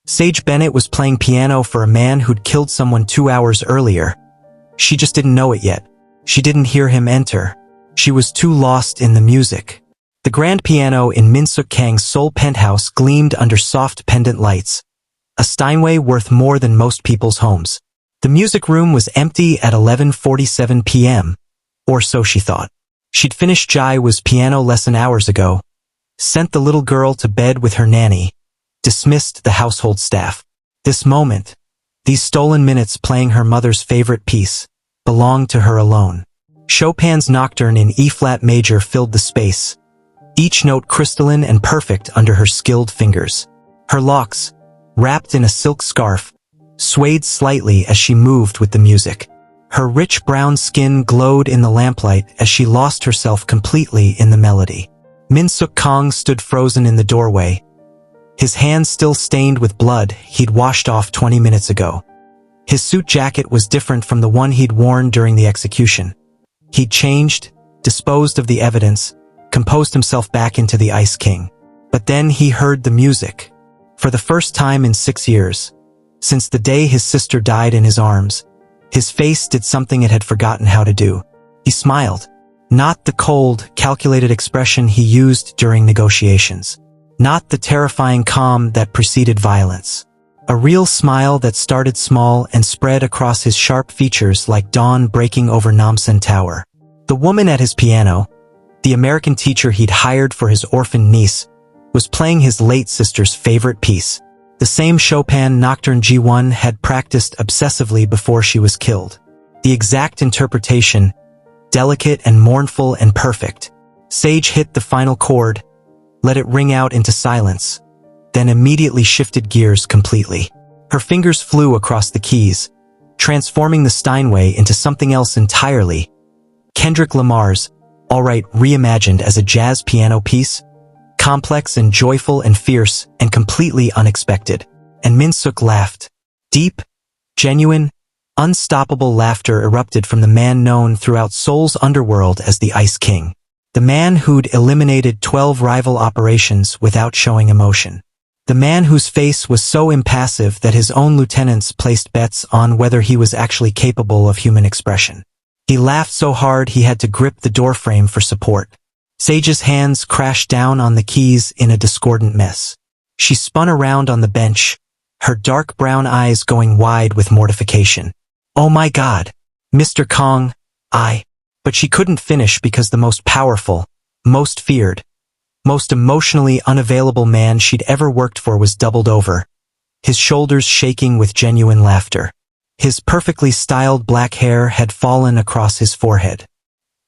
Sage Bennett was playing piano for a man who'd killed someone 2 hours earlier. She just didn't know it yet. She didn't hear him enter. She was too lost in the music. The grand piano in Min-seok Kang's Seoul penthouse gleamed under soft pendant lights, a Steinway worth more than most people's homes. The music room was empty at 11:47 p.m., or so she thought. She'd finished Jiwoo's piano lesson hours ago, sent the little girl to bed with her nanny, dismissed the household staff. This moment, these stolen minutes playing her mother's favorite piece, belonged to her alone. Chopin's Nocturne in E-flat major filled the space, each note crystalline and perfect under her skilled fingers. Her locks, wrapped in a silk scarf, swayed slightly as she moved with the music. Her rich brown skin glowed in the lamplight as she lost herself completely in the melody. Min-seok Kang stood frozen in the doorway, his hands still stained with blood he'd washed off 20 minutes ago. His suit jacket was different from the one he'd worn during the execution. He'd changed, disposed of the evidence, composed himself back into the Ice King. But then he heard the music. For the first time in 6 years, since the day his sister died in his arms, his face did something it had forgotten how to do. He smiled. Not the cold, calculated expression he used during negotiations. Not the terrifying calm that preceded violence. A real smile that started small and spread across his sharp features like dawn breaking over Namsan Tower. The woman at his piano, the American teacher he'd hired for his orphaned niece, was playing his late sister's favorite piece. The same Chopin Nocturne Jiwoo had practiced obsessively before she was killed. The exact interpretation, delicate and mournful and perfect. Sage hit the final chord, let it ring out into silence, then immediately shifted gears completely. Her fingers flew across the keys, transforming the Steinway into something else entirely. Kendrick Lamar's All Right reimagined as a jazz piano piece, complex and joyful and fierce and completely unexpected. And Min-seok laughed. Deep, genuine, unstoppable laughter erupted from the man known throughout Seoul's underworld as the Ice King. The man who'd eliminated 12 rival operations without showing emotion. The man whose face was so impassive that his own lieutenants placed bets on whether he was actually capable of human expression. He laughed so hard he had to grip the doorframe for support. Sage's hands crashed down on the keys in a discordant mess. She spun around on the bench, her dark brown eyes going wide with mortification. Oh my God, Mr. Kang, But she couldn't finish because the most powerful, most feared, most emotionally unavailable man she'd ever worked for was doubled over, his shoulders shaking with genuine laughter. His perfectly styled black hair had fallen across his forehead.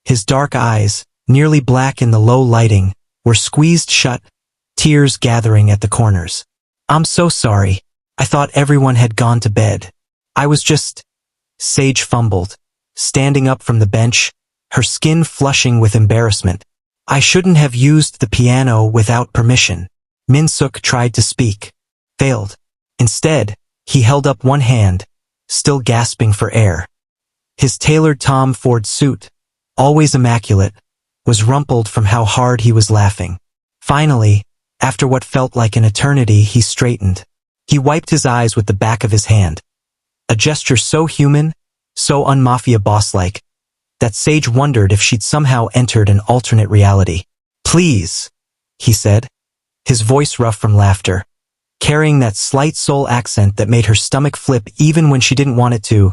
His dark eyes, nearly black in the low lighting, were squeezed shut, tears gathering at the corners. I'm so sorry. I thought everyone had gone to bed. I was just... Sage fumbled, standing up from the bench, her skin flushing with embarrassment. I shouldn't have used the piano without permission. Min-seok tried to speak. Failed. Instead, he held up one hand, still gasping for air. His tailored Tom Ford suit, always immaculate, was rumpled from how hard he was laughing. Finally, after what felt like an eternity, he straightened. He wiped his eyes with the back of his hand. A gesture so human, so un-mafia boss-like, that Sage wondered if she'd somehow entered an alternate reality. Please, he said, his voice rough from laughter, carrying that slight Seoul accent that made her stomach flip even when she didn't want it to.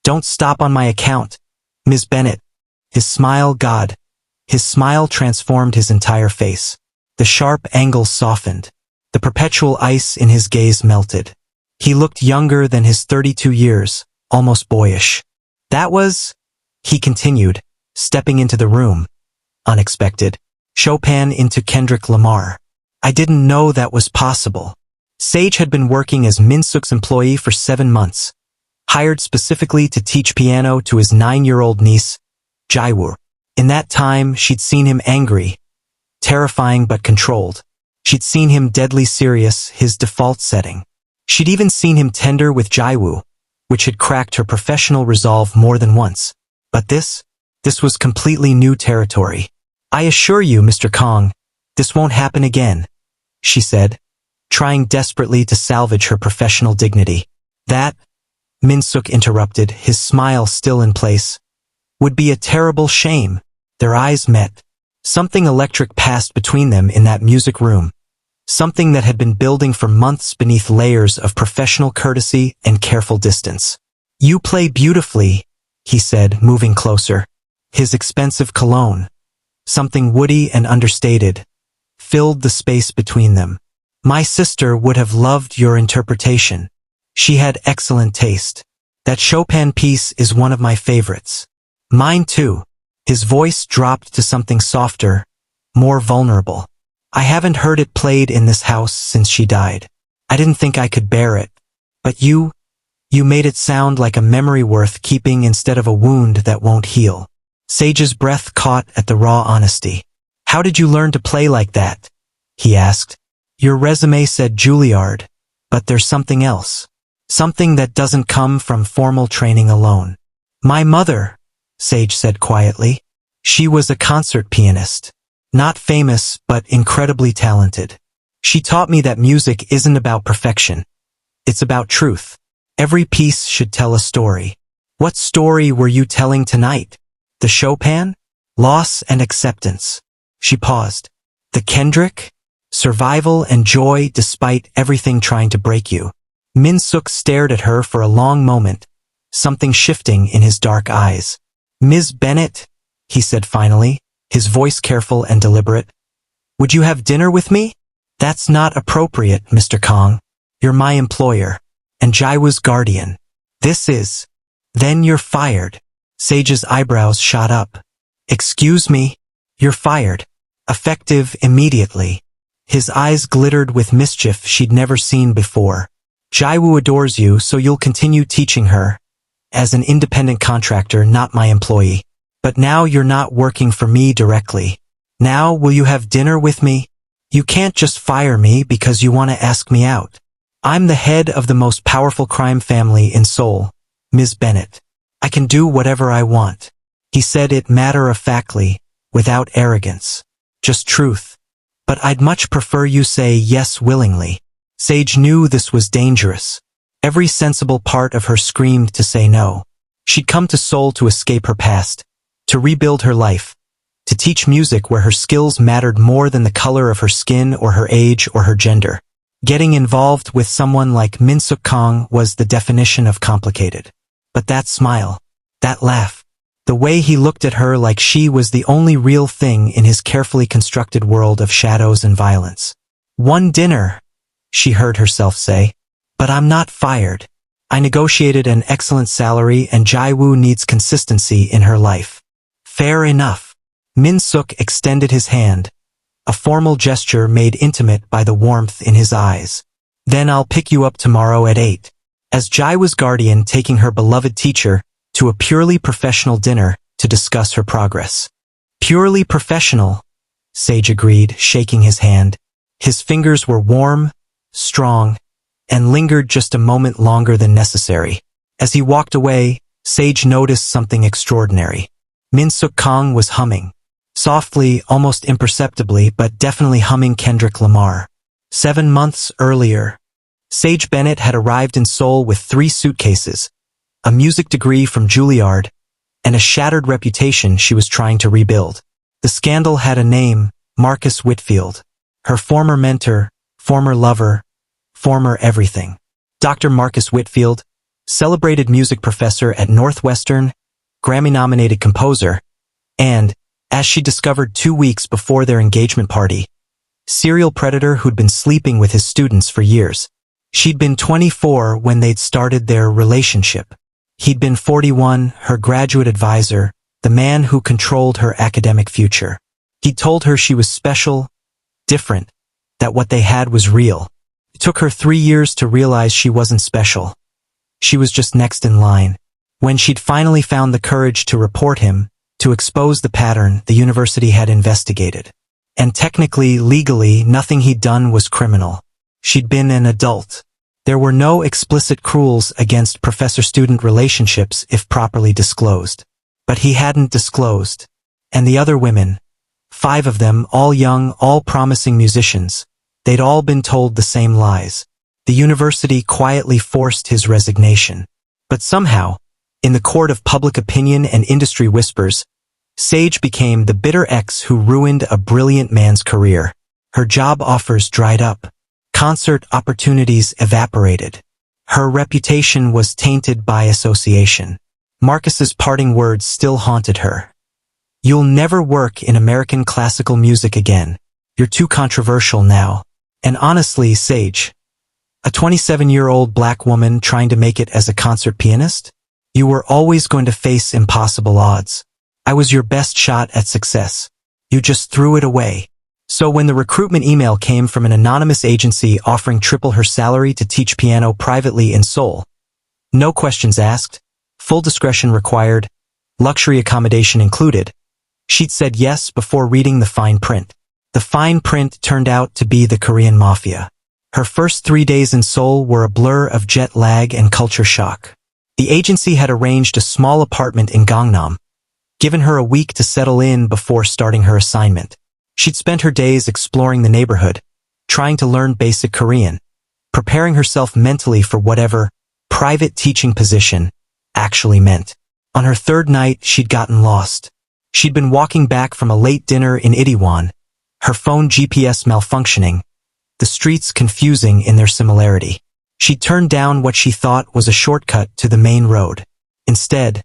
Don't stop on my account, Ms. Bennett. His smile transformed his entire face. The sharp angles softened. The perpetual ice in his gaze melted. He looked younger than his 32 years, almost boyish. That was, he continued, stepping into the room. Unexpected. Chopin into Kendrick Lamar. I didn't know that was possible. Sage had been working as Min-seok's employee for 7 months, hired specifically to teach piano to his 9-year-old niece, Jiwoo. In that time, she'd seen him angry, terrifying but controlled. She'd seen him deadly serious, his default setting. She'd even seen him tender with Jiwoo, which had cracked her professional resolve more than once. But this was completely new territory. I assure you, Mr. Kang, this won't happen again, she said, trying desperately to salvage her professional dignity. That, Min-seok interrupted, his smile still in place, would be a terrible shame. Their eyes met. Something electric passed between them in that music room. Something that had been building for months beneath layers of professional courtesy and careful distance. "You play beautifully," he said, moving closer. His expensive cologne, something woody and understated, filled the space between them. "My sister would have loved your interpretation. She had excellent taste. That Chopin piece is one of my favorites." "Mine too." His voice dropped to something softer, more vulnerable. "I haven't heard it played in this house since she died. I didn't think I could bear it. But you made it sound like a memory worth keeping instead of a wound that won't heal." Sage's breath caught at the raw honesty. "How did you learn to play like that?" he asked. "Your resume said Juilliard, but there's something else. Something that doesn't come from formal training alone." "My mother," Sage said quietly. "She was a concert pianist. Not famous, but incredibly talented. She taught me that music isn't about perfection. It's about truth. Every piece should tell a story." "What story were you telling tonight? The Chopin? Loss and acceptance." She paused. "The Kendrick? Survival and joy despite everything trying to break you." Min-seok stared at her for a long moment, something shifting in his dark eyes. "Ms. Bennett," he said finally, his voice careful and deliberate, "would you have dinner with me?" "That's not appropriate, Mr. Kang. You're my employer, and Jiwoo's guardian. This is." "Then you're fired." Sage's eyebrows shot up. "Excuse me? You're fired. Effective immediately." His eyes glittered with mischief she'd never seen before. "Jiwoo adores you, so you'll continue teaching her. As an independent contractor, not my employee. But now you're not working for me directly. Now will you have dinner with me? You can't just fire me because you want to ask me out. I'm the head of the most powerful crime family in Seoul, Ms. Bennett. I can do whatever I want." He said it matter-of-factly, without arrogance. "Just truth. But I'd much prefer you say yes willingly." Sage knew this was dangerous. Every sensible part of her screamed to say no. She'd come to Seoul to escape her past, to rebuild her life, to teach music where her skills mattered more than the color of her skin or her age or her gender. Getting involved with someone like Min-seok Kang was the definition of complicated. But that smile, that laugh, the way he looked at her like she was the only real thing in his carefully constructed world of shadows and violence. "One dinner," she heard herself say. "But I'm not fired. I negotiated an excellent salary and Jiwoo needs consistency in her life." "Fair enough." Min-seok extended his hand, a formal gesture made intimate by the warmth in his eyes. "Then I'll pick you up tomorrow at 8. As Jiwoo's guardian, taking her beloved teacher to a purely professional dinner to discuss her progress. "Purely professional," Sage agreed, shaking his hand. His fingers were warm, strong, and lingered just a moment longer than necessary. As he walked away, Sage noticed something extraordinary. Min-seok Kang was humming. Softly, almost imperceptibly, but definitely humming Kendrick Lamar. 7 months earlier, Sage Bennett had arrived in Seoul with 3 suitcases, a music degree from Juilliard, and a shattered reputation she was trying to rebuild. The scandal had a name, Marcus Whitfield. Her former mentor, former lover, former everything. Dr. Marcus Whitfield, celebrated music professor at Northwestern, Grammy-nominated composer, and, as she discovered 2 weeks before their engagement party, serial predator who'd been sleeping with his students for years. She'd been 24 when they'd started their relationship. He'd been 41, her graduate advisor, the man who controlled her academic future. He'd told her she was special, different, that what they had was real. It took her 3 years to realize she wasn't special. She was just next in line. When she'd finally found the courage to report him, to expose the pattern the university had investigated. And technically, legally, nothing he'd done was criminal. She'd been an adult. There were no explicit rules against professor-student relationships if properly disclosed. But he hadn't disclosed. And the other women, 5 of them, all young, all promising musicians, They'd all been told the same lies. The university quietly forced his resignation. But somehow, in the court of public opinion and industry whispers, Sage became the bitter ex who ruined a brilliant man's career. Her job offers dried up. Concert opportunities evaporated. Her reputation was tainted by association. Marcus's parting words still haunted her. "You'll never work in American classical music again. You're too controversial now." And honestly, Sage, a 27-year-old black woman trying to make it as a concert pianist, you were always going to face impossible odds. I was your best shot at success. You just threw it away. So when the recruitment email came from an anonymous agency offering triple her salary to teach piano privately in Seoul, no questions asked, full discretion required, luxury accommodation included, she'd said yes before reading the fine print. The fine print turned out to be the Korean mafia. Her first 3 days in Seoul were a blur of jet lag and culture shock. The agency had arranged a small apartment in Gangnam, given her a week to settle in before starting her assignment. She'd spent her days exploring the neighborhood, trying to learn basic Korean, preparing herself mentally for whatever private teaching position actually meant. On her third night, she'd gotten lost. She'd been walking back from a late dinner in Itaewon, her phone GPS malfunctioning, the streets confusing in their similarity. She'd turned down what she thought was a shortcut to the main road. Instead,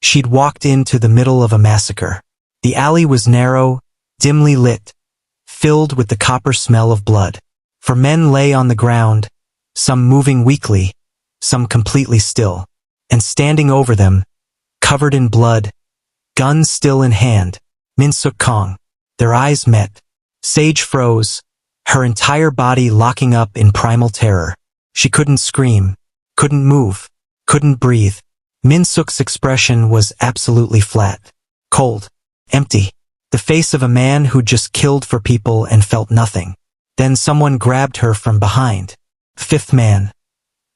she'd walked into the middle of a massacre. The alley was narrow, dimly lit, filled with the copper smell of blood. For men lay on the ground, some moving weakly, some completely still. And standing over them, covered in blood, guns still in hand, Min-seok Kang. Their eyes met. Sage froze, her entire body locking up in primal terror. She couldn't scream, couldn't move, couldn't breathe. Min-seok's expression was absolutely flat, cold, empty. The face of a man who just killed for people and felt nothing. Then someone grabbed her from behind. Fifth man.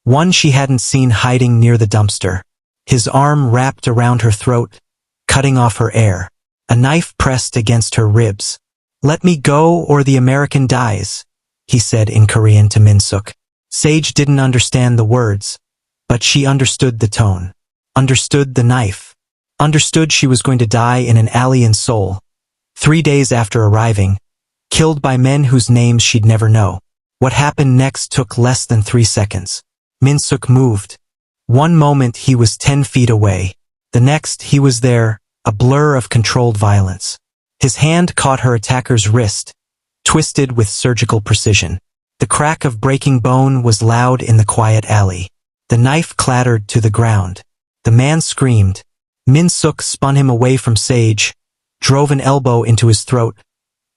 One she hadn't seen hiding near the dumpster. His arm wrapped around her throat, cutting off her air. A knife pressed against her ribs. "Let me go or the American dies," he said in Korean to Min-seok. Sage didn't understand the words, but she understood the tone. Understood the knife. Understood she was going to die in an alley in Seoul. 3 days after arriving, killed by men whose names she'd never know. What happened next took less than 3 seconds. Min-seok moved. One moment he was 10 feet away. The next he was there, a blur of controlled violence. His hand caught her attacker's wrist, twisted with surgical precision. The crack of breaking bone was loud in the quiet alley. The knife clattered to the ground. The man screamed. Min-seok spun him away from Sage, drove an elbow into his throat,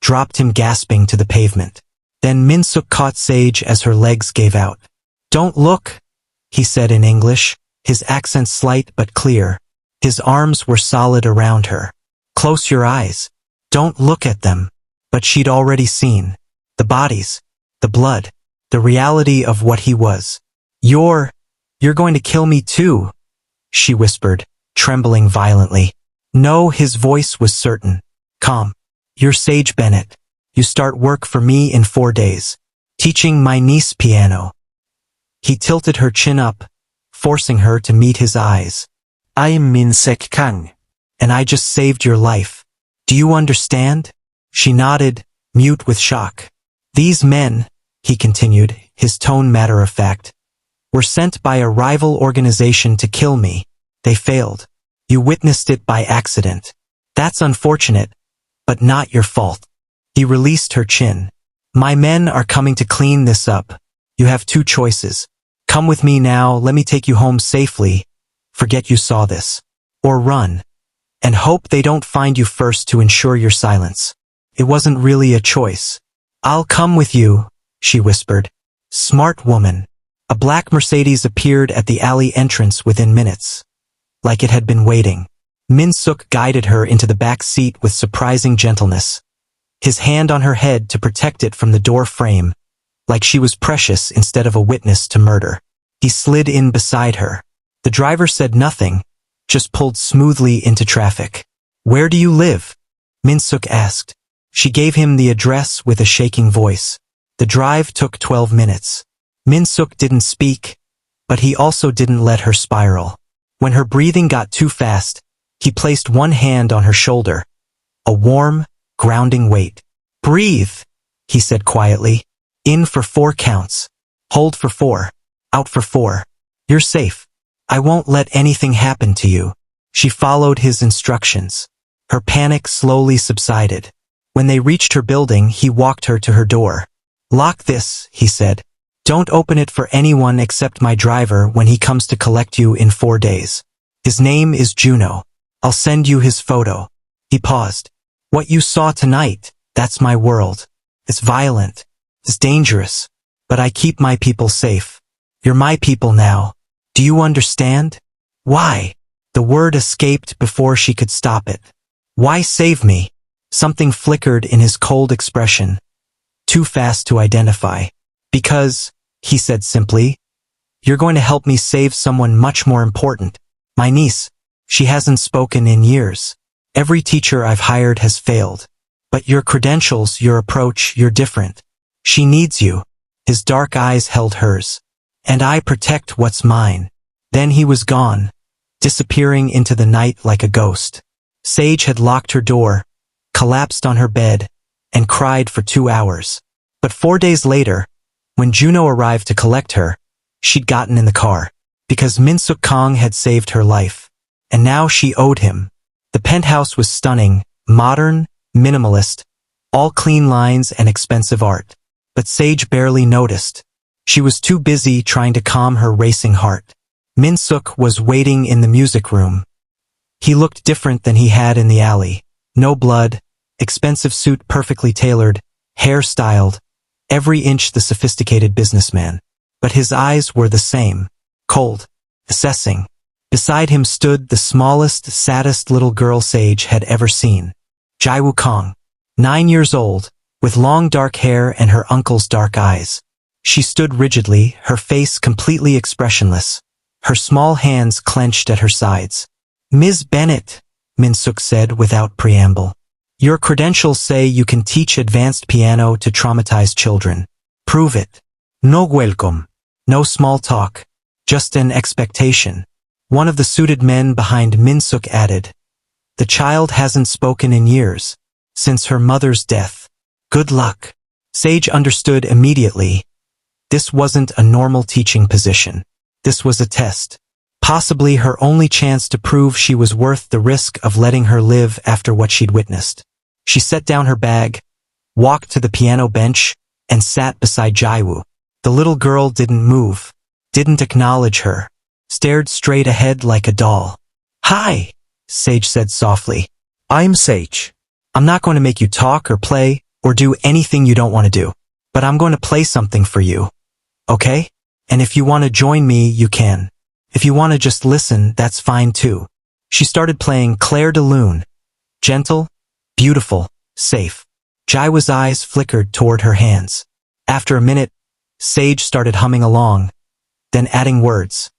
dropped him gasping to the pavement. Then Min-seok caught Sage as her legs gave out. "Don't look," he said in English, his accent slight but clear. His arms were solid around her. "Close your eyes. Don't look at them." But she'd already seen. The bodies. The blood. The reality of what he was. You're going to kill me too," she whispered, trembling violently. No, his voice was certain. Calm. "You're Sage Bennett. You start work for me in 4 days. Teaching my niece piano." He tilted her chin up, forcing her to meet his eyes. "I'm Min-seok Kang, and I just saved your life. Do you understand?" She nodded, mute with shock. "These men," he continued, his tone matter-of-fact, "were sent by a rival organization to kill me. They failed. You witnessed it by accident. That's unfortunate, but not your fault." He released her chin. "My men are coming to clean this up. You have 2 choices. Come with me now, let me take you home safely. Forget you saw this. Or run. And hope they don't find you first to ensure your silence." It wasn't really a choice. "I'll come with you," she whispered. Smart woman. A black Mercedes appeared at the alley entrance within minutes. Like it had been waiting. Min-seok guided her into the back seat with surprising gentleness, his hand on her head to protect it from the door frame, like she was precious instead of a witness to murder. He slid in beside her. The driver said nothing, just pulled smoothly into traffic. "Where do you live?" Min-seok asked. She gave him the address with a shaking voice. The drive took 12 minutes. Min-seok didn't speak, but he also didn't let her spiral. When her breathing got too fast, he placed one hand on her shoulder. A warm, grounding weight. "Breathe," he said quietly. "In for 4 counts. Hold for 4. Out for 4. You're safe. I won't let anything happen to you." She followed his instructions. Her panic slowly subsided. When they reached her building, he walked her to her door. "Lock this," he said. "Don't open it for anyone except my driver when he comes to collect you in 4 days. His name is Juno. I'll send you his photo." He paused. "What you saw tonight, that's my world. It's violent. It's dangerous. But I keep my people safe. You're my people now. Do you understand?" "Why?" The word escaped before she could stop it. "Why save me?" Something flickered in his cold expression. Too fast to identify. "Because," he said simply, "you're going to help me save someone much more important. My niece. She hasn't spoken in years. Every teacher I've hired has failed. But your credentials, your approach, you're different. She needs you." His dark eyes held hers. "And I protect what's mine." Then he was gone, disappearing into the night like a ghost. Sage had locked her door, collapsed on her bed, and cried for 2 hours. But 4 days later, when Juno arrived to collect her, she'd gotten in the car, because Min-seok Kang had saved her life. And now she owed him. The penthouse was stunning, modern, minimalist, all clean lines and expensive art. But Sage barely noticed. She was too busy trying to calm her racing heart. Min-seok was waiting in the music room. He looked different than he had in the alley. No blood, expensive suit perfectly tailored, hair styled, every inch the sophisticated businessman. But his eyes were the same, cold, assessing. Beside him stood the smallest, saddest little girl Sage had ever seen. Jiwoo Kang, 9 years old, with long dark hair and her uncle's dark eyes. She stood rigidly, her face completely expressionless, her small hands clenched at her sides. "Ms. Bennett," Min-seok said without preamble. "Your credentials say you can teach advanced piano to traumatized children. Prove it." "No welcome. No small talk. Just an expectation." One of the suited men behind Min-seok added, "The child hasn't spoken in years, since her mother's death. Good luck." Sage understood immediately. This wasn't a normal teaching position. This was a test. Possibly her only chance to prove she was worth the risk of letting her live after what she'd witnessed. She set down her bag, walked to the piano bench, and sat beside Jiwoo. The little girl didn't move, didn't acknowledge her, stared straight ahead like a doll. "Hi," Sage said softly. "I'm Sage. I'm not going to make you talk or play or do anything you don't want to do. But I'm going to play something for you. Okay? And if you want to join me, you can. If you want to just listen, that's fine too." She started playing Clair de Lune. Gentle, beautiful, safe. Jiwoo's eyes flickered toward her hands. After a minute, Sage started humming along, then adding words.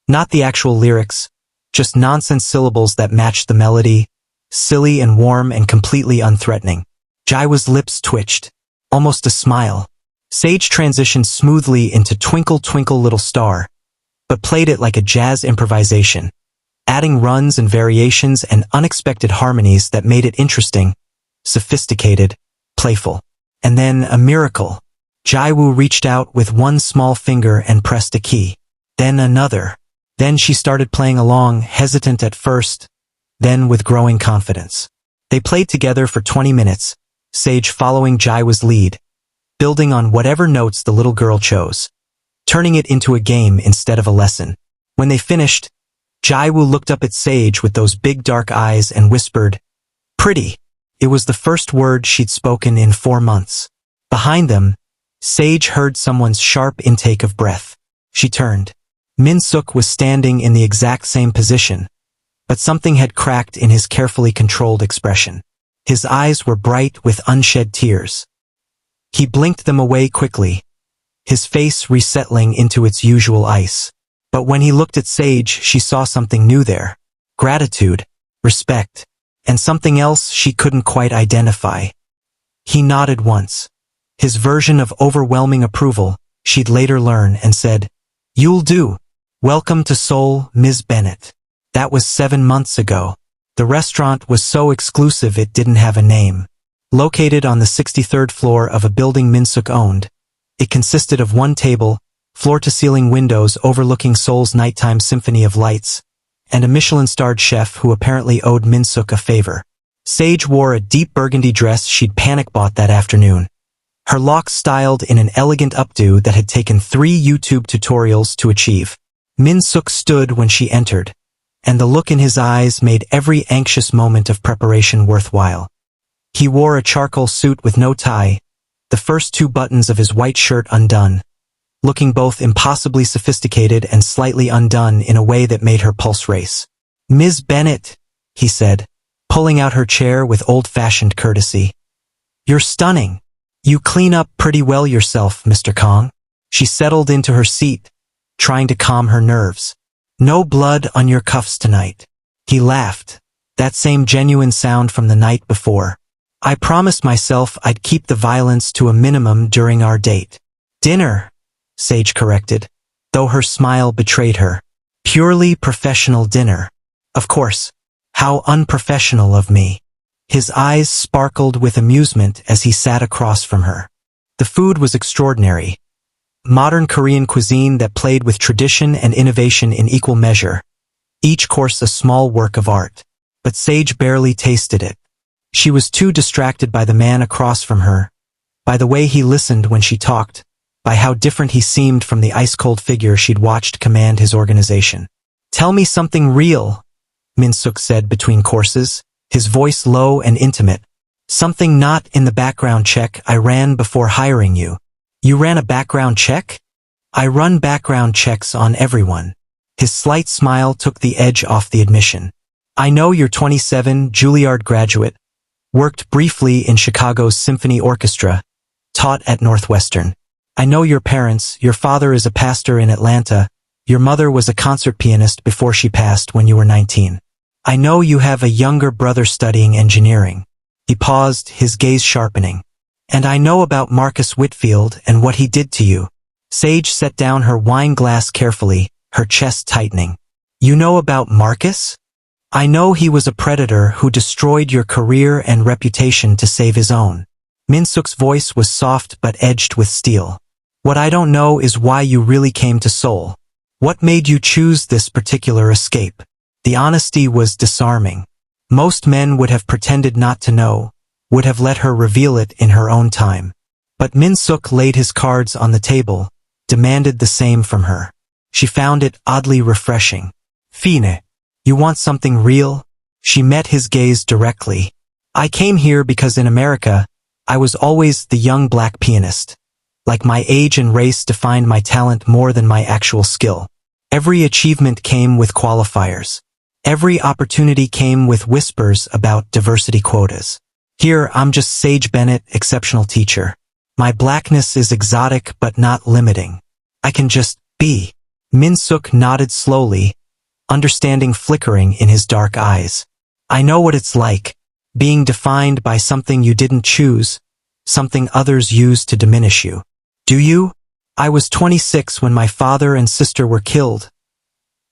Not the actual lyrics, just nonsense syllables that matched the melody, silly and warm and completely unthreatening. Jiwoo's lips twitched, almost a smile. Sage transitioned smoothly into Twinkle Twinkle Little Star, but played it like a jazz improvisation, adding runs and variations and unexpected harmonies that made it interesting, sophisticated, playful. And then a miracle. Jiwoo reached out with one small finger and pressed a key. Then another. Then she started playing along, hesitant at first, then with growing confidence. They played together for 20 minutes, Sage following Jiwoo's lead, building on whatever notes the little girl chose, turning it into a game instead of a lesson. When they finished, Jiwoo looked up at Sage with those big dark eyes and whispered, "Pretty." It was the first word she'd spoken in 4 months. Behind them, Sage heard someone's sharp intake of breath. She turned. Min-seok was standing in the exact same position, but something had cracked in his carefully controlled expression. His eyes were bright with unshed tears. He blinked them away quickly, his face resettling into its usual ice. But when he looked at Sage, she saw something new there. Gratitude, respect, and something else she couldn't quite identify. He nodded once. His version of overwhelming approval, she'd later learn, and said, "You'll do. Welcome to Seoul, Ms. Bennett." That was 7 months ago. The restaurant was so exclusive it didn't have a name. Located on the 63rd floor of a building Min-seok owned, it consisted of one table, floor-to-ceiling windows overlooking Seoul's nighttime symphony of lights, and a Michelin-starred chef who apparently owed Min-seok a favor. Sage wore a deep burgundy dress she'd panic-bought that afternoon, her locks styled in an elegant updo that had taken 3 YouTube tutorials to achieve. Min-seok stood when she entered, and the look in his eyes made every anxious moment of preparation worthwhile. He wore a charcoal suit with no tie, the first 2 buttons of his white shirt undone, looking both impossibly sophisticated and slightly undone in a way that made her pulse race. "Ms. Bennett," he said, pulling out her chair with old-fashioned courtesy. "You're stunning. You clean up pretty well yourself, Mr. Kang." She settled into her seat, trying to calm her nerves. "No blood on your cuffs tonight." He laughed, that same genuine sound from the night before. "I promised myself I'd keep the violence to a minimum during our date." "Dinner," Sage corrected, though her smile betrayed her. "Purely professional dinner." "Of course. How unprofessional of me." His eyes sparkled with amusement as he sat across from her. The food was extraordinary. Modern Korean cuisine that played with tradition and innovation in equal measure. Each course a small work of art. But Sage barely tasted it. She was too distracted by the man across from her, by the way he listened when she talked, by how different he seemed from the ice-cold figure she'd watched command his organization. "Tell me something real," Min-seok said between courses, his voice low and intimate. "Something not in the background check I ran before hiring you." "You ran a background check?" "I run background checks on everyone." His slight smile took the edge off the admission. "I know you're 27, Juilliard graduate, worked briefly in Chicago's Symphony Orchestra, taught at Northwestern. I know your parents, your father is a pastor in Atlanta, your mother was a concert pianist before she passed when you were 19. I know you have a younger brother studying engineering." He paused, his gaze sharpening. "And I know about Marcus Whitfield and what he did to you." Sage set down her wine glass carefully, her chest tightening. "You know about Marcus?" "I know he was a predator who destroyed your career and reputation to save his own." Min-seok's voice was soft but edged with steel. "What I don't know is why you really came to Seoul. What made you choose this particular escape?" The honesty was disarming. Most men would have pretended not to know, would have let her reveal it in her own time. But Min-seok laid his cards on the table, demanded the same from her. She found it oddly refreshing. "Fine. You want something real?" She met his gaze directly. "I came here because in America, I was always the young black pianist. Like my age and race defined my talent more than my actual skill. Every achievement came with qualifiers. Every opportunity came with whispers about diversity quotas. Here, I'm just Sage Bennett, exceptional teacher. My blackness is exotic but not limiting. I can just be." Min-seok nodded slowly, understanding flickering in his dark eyes. "I know what it's like, being defined by something you didn't choose, something others used to diminish you." "Do you?" "I was 26 when my father and sister were killed,"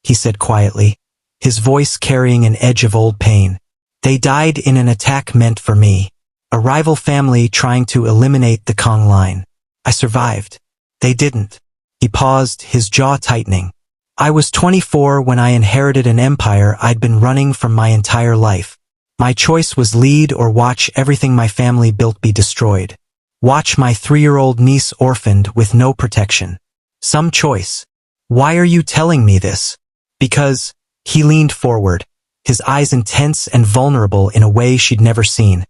he said quietly, his voice carrying an edge of old pain. "They died in an attack meant for me, a rival family trying to eliminate the Kang line. I survived. They didn't." He paused, his jaw tightening. "I was 24 when I inherited an empire I'd been running from my entire life. My choice was lead or watch everything my family built be destroyed. Watch my 3-year-old niece orphaned with no protection. Some choice. Why are you telling me this?" "Because," he leaned forward, his eyes intense and vulnerable in a way she'd never seen.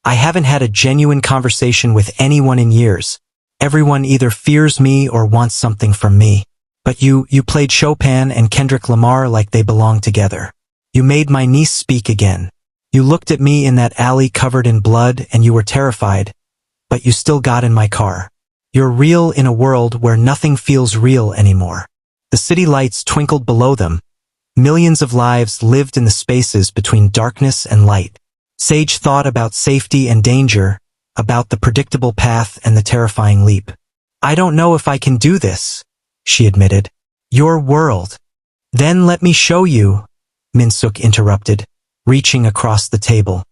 "I haven't had a genuine conversation with anyone in years. Everyone either fears me or wants something from me. But you played Chopin and Kendrick Lamar like they belong together. You made my niece speak again. You looked at me in that alley covered in blood and you were terrified, but you still got in my car. You're real in a world where nothing feels real anymore." The city lights twinkled below them. Millions of lives lived in the spaces between darkness and light. Sage thought about safety and danger, about the predictable path and the terrifying leap. I don't know if I can do this, she admitted. Your world. Then let me show you, Min-seok interrupted, reaching across the table.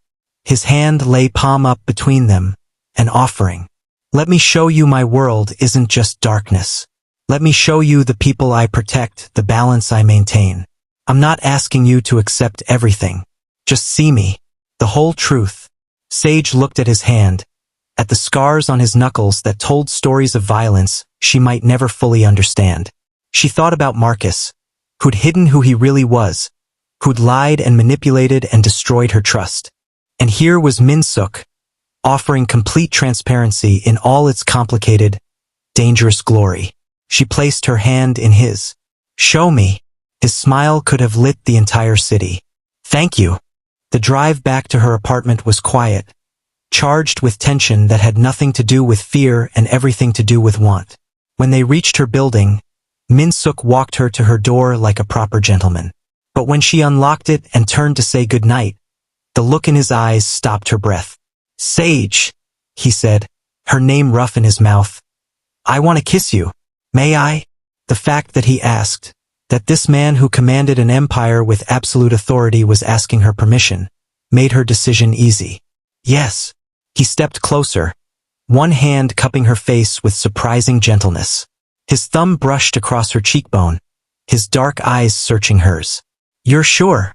His hand lay palm up between them, an offering. Let me show you my world isn't just darkness. Let me show you the people I protect, the balance I maintain. I'm not asking you to accept everything. Just see me. The whole truth. Sage looked at his hand, at the scars on his knuckles that told stories of violence she might never fully understand. She thought about Marcus, who'd hidden who he really was, who'd lied and manipulated and destroyed her trust. And here was Min-seok, offering complete transparency in all its complicated, dangerous glory. She placed her hand in his. Show me. His smile could have lit the entire city. Thank you. The drive back to her apartment was quiet, charged with tension that had nothing to do with fear and everything to do with want. When they reached her building, Min-seok walked her to her door like a proper gentleman. But when she unlocked it and turned to say goodnight, the look in his eyes stopped her breath. Sage, he said, her name rough in his mouth. I want to kiss you. May I? The fact that he asked, that this man who commanded an empire with absolute authority was asking her permission, made her decision easy. Yes. He stepped closer, one hand cupping her face with surprising gentleness. His thumb brushed across her cheekbone, his dark eyes searching hers. You're sure?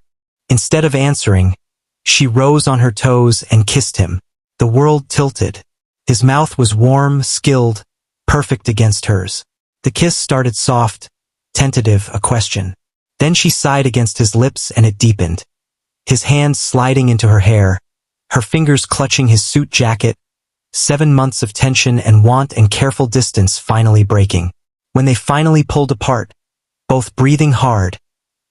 Instead of answering, she rose on her toes and kissed him. The world tilted. His mouth was warm, skilled, perfect against hers. The kiss started soft, tentative, a question. Then she sighed against his lips and it deepened. His hands sliding into her hair, her fingers clutching his suit jacket, 7 months of tension and want and careful distance finally breaking. When they finally pulled apart, both breathing hard,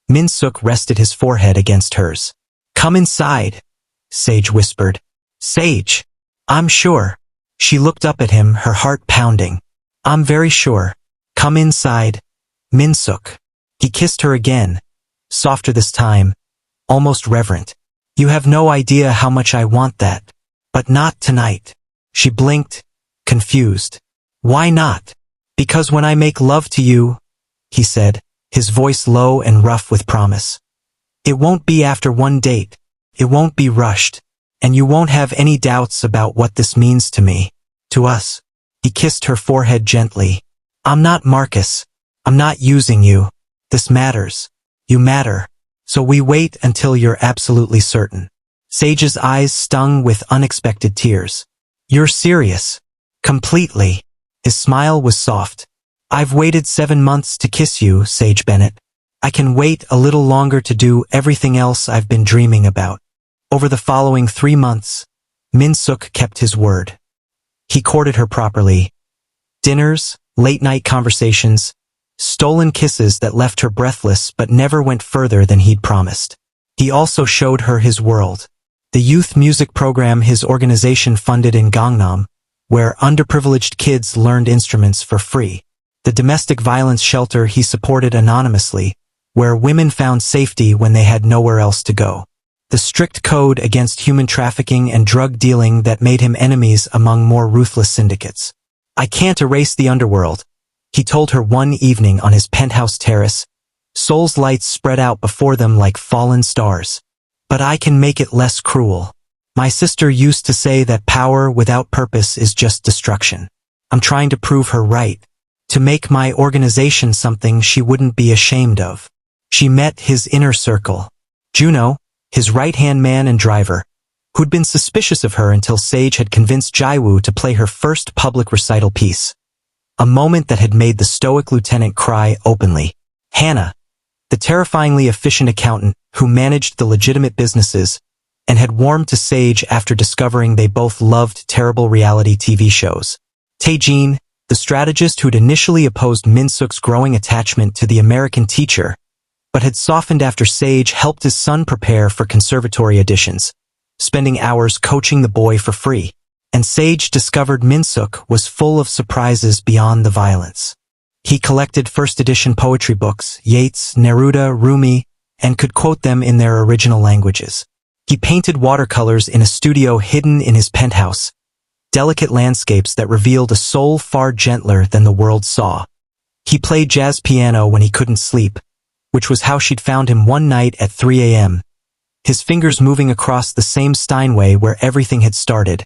Min-seok rested his forehead against hers. Come inside, Sage whispered. Sage, I'm sure. She looked up at him, her heart pounding. I'm very sure. Come inside, Min-seok. He kissed her again, softer this time, almost reverent. You have no idea how much I want that. But not tonight. She blinked, confused. Why not? Because when I make love to you, he said, his voice low and rough with promise. It won't be after one date. It won't be rushed. And you won't have any doubts about what this means to me. To us. He kissed her forehead gently. I'm not Marcus. I'm not using you. This matters. You matter. So we wait until you're absolutely certain. Sage's eyes stung with unexpected tears. You're serious. Completely. His smile was soft. I've waited 7 months to kiss you, Sage Bennett. I can wait a little longer to do everything else I've been dreaming about. Over the following 3 months, Min-seok kept his word. He courted her properly. Dinners, late-night conversations, stolen kisses that left her breathless but never went further than he'd promised. He also showed her his world. The youth music program his organization funded in Gangnam, where underprivileged kids learned instruments for free. The domestic violence shelter he supported anonymously, where women found safety when they had nowhere else to go. The strict code against human trafficking and drug dealing that made him enemies among more ruthless syndicates. I can't erase the underworld, he told her one evening on his penthouse terrace, Seoul's lights spread out before them like fallen stars. But I can make it less cruel. My sister used to say that power without purpose is just destruction. I'm trying to prove her right. To make my organization something she wouldn't be ashamed of. She met his inner circle. Juno, his right-hand man and driver, who'd been suspicious of her until Sage had convinced Jiwoo to play her first public recital piece. A moment that had made the stoic lieutenant cry openly. Hannah, the terrifyingly efficient accountant who managed the legitimate businesses and had warmed to Sage after discovering they both loved terrible reality TV shows. Taejin, the strategist who'd initially opposed Min-seok's growing attachment to the American teacher, but had softened after Sage helped his son prepare for conservatory auditions, spending hours coaching the boy for free. And Sage discovered Min-seok was full of surprises beyond the violence. He collected first-edition poetry books, Yeats, Neruda, Rumi, and could quote them in their original languages. He painted watercolors in a studio hidden in his penthouse, delicate landscapes that revealed a soul far gentler than the world saw. He played jazz piano when he couldn't sleep, which was how she'd found him one night at 3 a.m., his fingers moving across the same Steinway where everything had started,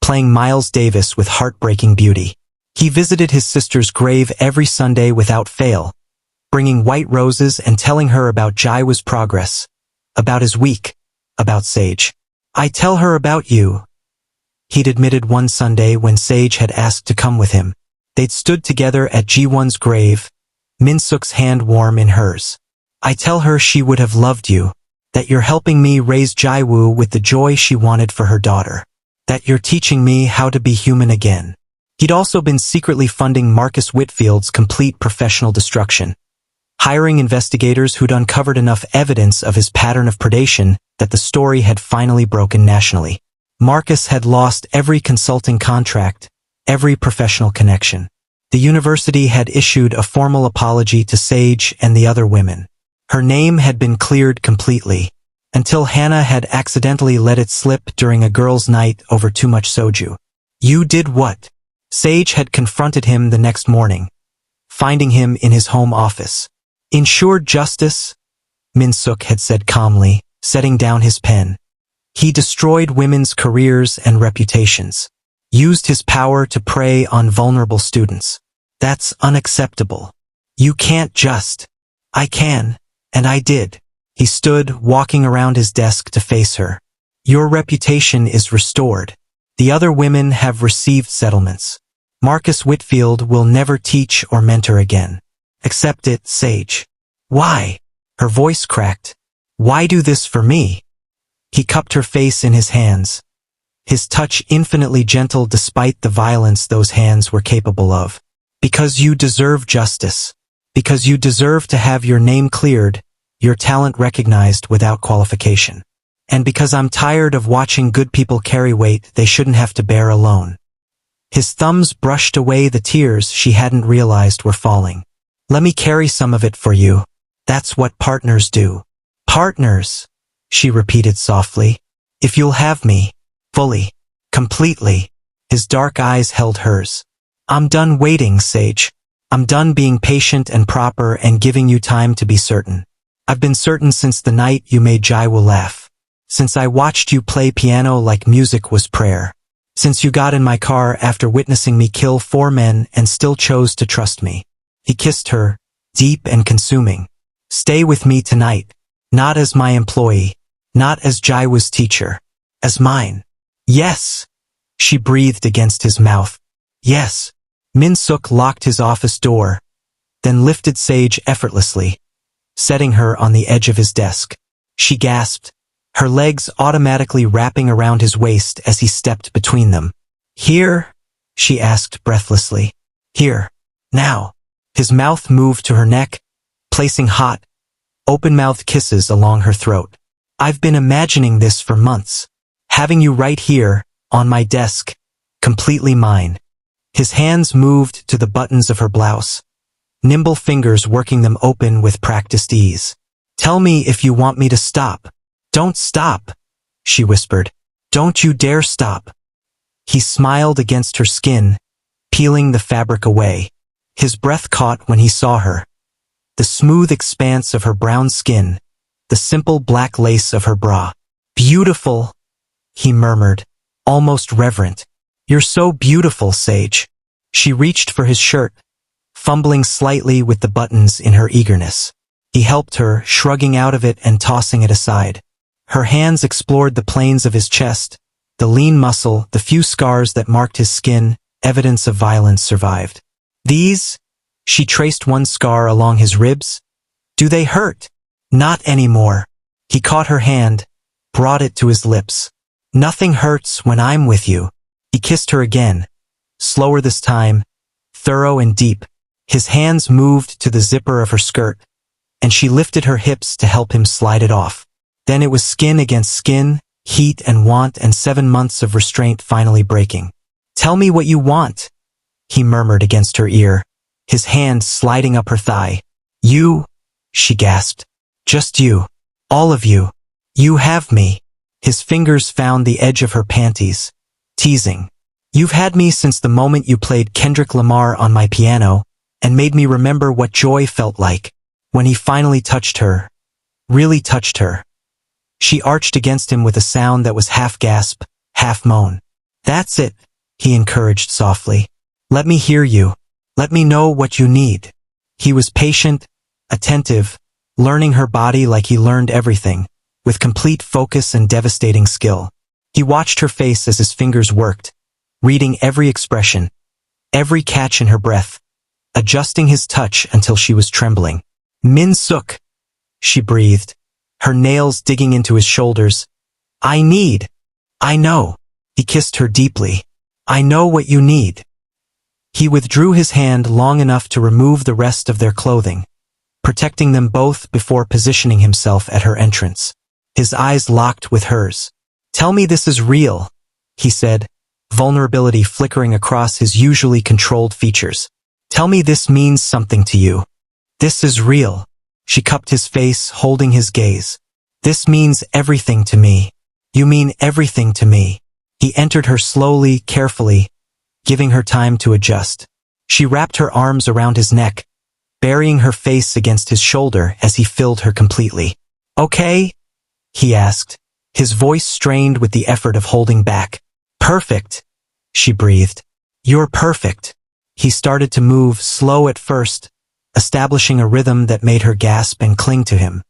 playing Miles Davis with heartbreaking beauty. He visited his sister's grave every Sunday without fail, bringing white roses and telling her about Jiwoo's progress, about his week, about Sage. "I tell her about you," he'd admitted one Sunday when Sage had asked to come with him. They'd stood together at Jiwoo's grave, Min-seok's hand warm in hers. "I tell her she would have loved you, that you're helping me raise Jiwoo with the joy she wanted for her daughter, that you're teaching me how to be human again." He'd also been secretly funding Marcus Whitfield's complete professional destruction, hiring investigators who'd uncovered enough evidence of his pattern of predation that the story had finally broken nationally. Marcus had lost every consulting contract, every professional connection. The university had issued a formal apology to Sage and the other women. Her name had been cleared completely, until Hannah had accidentally let it slip during a girls' night over too much soju. "You did what?" Sage had confronted him the next morning, finding him in his home office. "Ensured justice," Min-seok had said calmly, setting down his pen. "He destroyed women's careers and reputations, used his power to prey on vulnerable students. That's unacceptable. You can't just." "I can, and I did." He stood, walking around his desk to face her. "Your reputation is restored. The other women have received settlements. Marcus Whitfield will never teach or mentor again. Accept it, Sage." "Why?" Her voice cracked. "Why do this for me?" He cupped her face in his hands, his touch infinitely gentle despite the violence those hands were capable of. "Because you deserve justice. Because you deserve to have your name cleared, your talent recognized without qualification. And because I'm tired of watching good people carry weight they shouldn't have to bear alone." His thumbs brushed away the tears she hadn't realized were falling. "Let me carry some of it for you. That's what partners do." "Partners," she repeated softly. "If you'll have me, fully, completely." His dark eyes held hers. "I'm done waiting, Sage. I'm done being patient and proper and giving you time to be certain. I've been certain since the night you made Jiwoo laugh. Since I watched you play piano like music was prayer. Since you got in my car after witnessing me kill 4 men and still chose to trust me." He kissed her, deep and consuming. "Stay with me tonight. Not as my employee. Not as Jiwoo's teacher. As mine." "Yes," she breathed against his mouth. "Yes." Min-seok locked his office door, then lifted Sage effortlessly, setting her on the edge of his desk. She gasped, her legs automatically wrapping around his waist as he stepped between them. "Here?" she asked breathlessly. "Here. Now." His mouth moved to her neck, placing hot, open-mouthed kisses along her throat. "I've been imagining this for months. Having you right here, on my desk, completely mine." His hands moved to the buttons of her blouse, nimble fingers working them open with practiced ease. "Tell me if you want me to stop." "Don't stop," she whispered. "Don't you dare stop." He smiled against her skin, peeling the fabric away. His breath caught when he saw her. The smooth expanse of her brown skin, the simple black lace of her bra. "Beautiful," he murmured, almost reverent. "You're so beautiful, Sage." She reached for his shirt, fumbling slightly with the buttons in her eagerness. He helped her, shrugging out of it and tossing it aside. Her hands explored the planes of his chest, the lean muscle, the few scars that marked his skin, evidence of violence survived. "These?" She traced one scar along his ribs. "Do they hurt?" "Not anymore." He caught her hand, brought it to his lips. "Nothing hurts when I'm with you." He kissed her again, slower this time, thorough and deep. His hands moved to the zipper of her skirt, and she lifted her hips to help him slide it off. Then it was skin against skin, heat and want, and 7 months of restraint finally breaking. "Tell me what you want," he murmured against her ear, his hand sliding up her thigh. "You," she gasped. "Just you. All of you. You have me." His fingers found the edge of her panties, teasing. You've had me since the moment you played Kendrick Lamar on my piano and made me remember what joy felt like when he finally touched her, really touched her. She arched against him with a sound that was half gasp, half moan. That's it, he encouraged softly. Let me hear you. Let me know what you need. He was patient, attentive, learning her body like he learned everything, with complete focus and devastating skill. He watched her face as his fingers worked, reading every expression, every catch in her breath, adjusting his touch until she was trembling. Min-seok, she breathed, her nails digging into his shoulders. I know. He kissed her deeply. I know what you need. He withdrew his hand long enough to remove the rest of their clothing, protecting them both before positioning himself at her entrance. His eyes locked with hers. Tell me this is real, he said, vulnerability flickering across his usually controlled features. Tell me this means something to you. This is real. She cupped his face, holding his gaze. This means everything to me. You mean everything to me. He entered her slowly, carefully, giving her time to adjust. She wrapped her arms around his neck, burying her face against his shoulder as he filled her completely. Okay? He asked, his voice strained with the effort of holding back. Perfect, she breathed. You're perfect. He started to move, slow at first, establishing a rhythm that made her gasp and cling to him.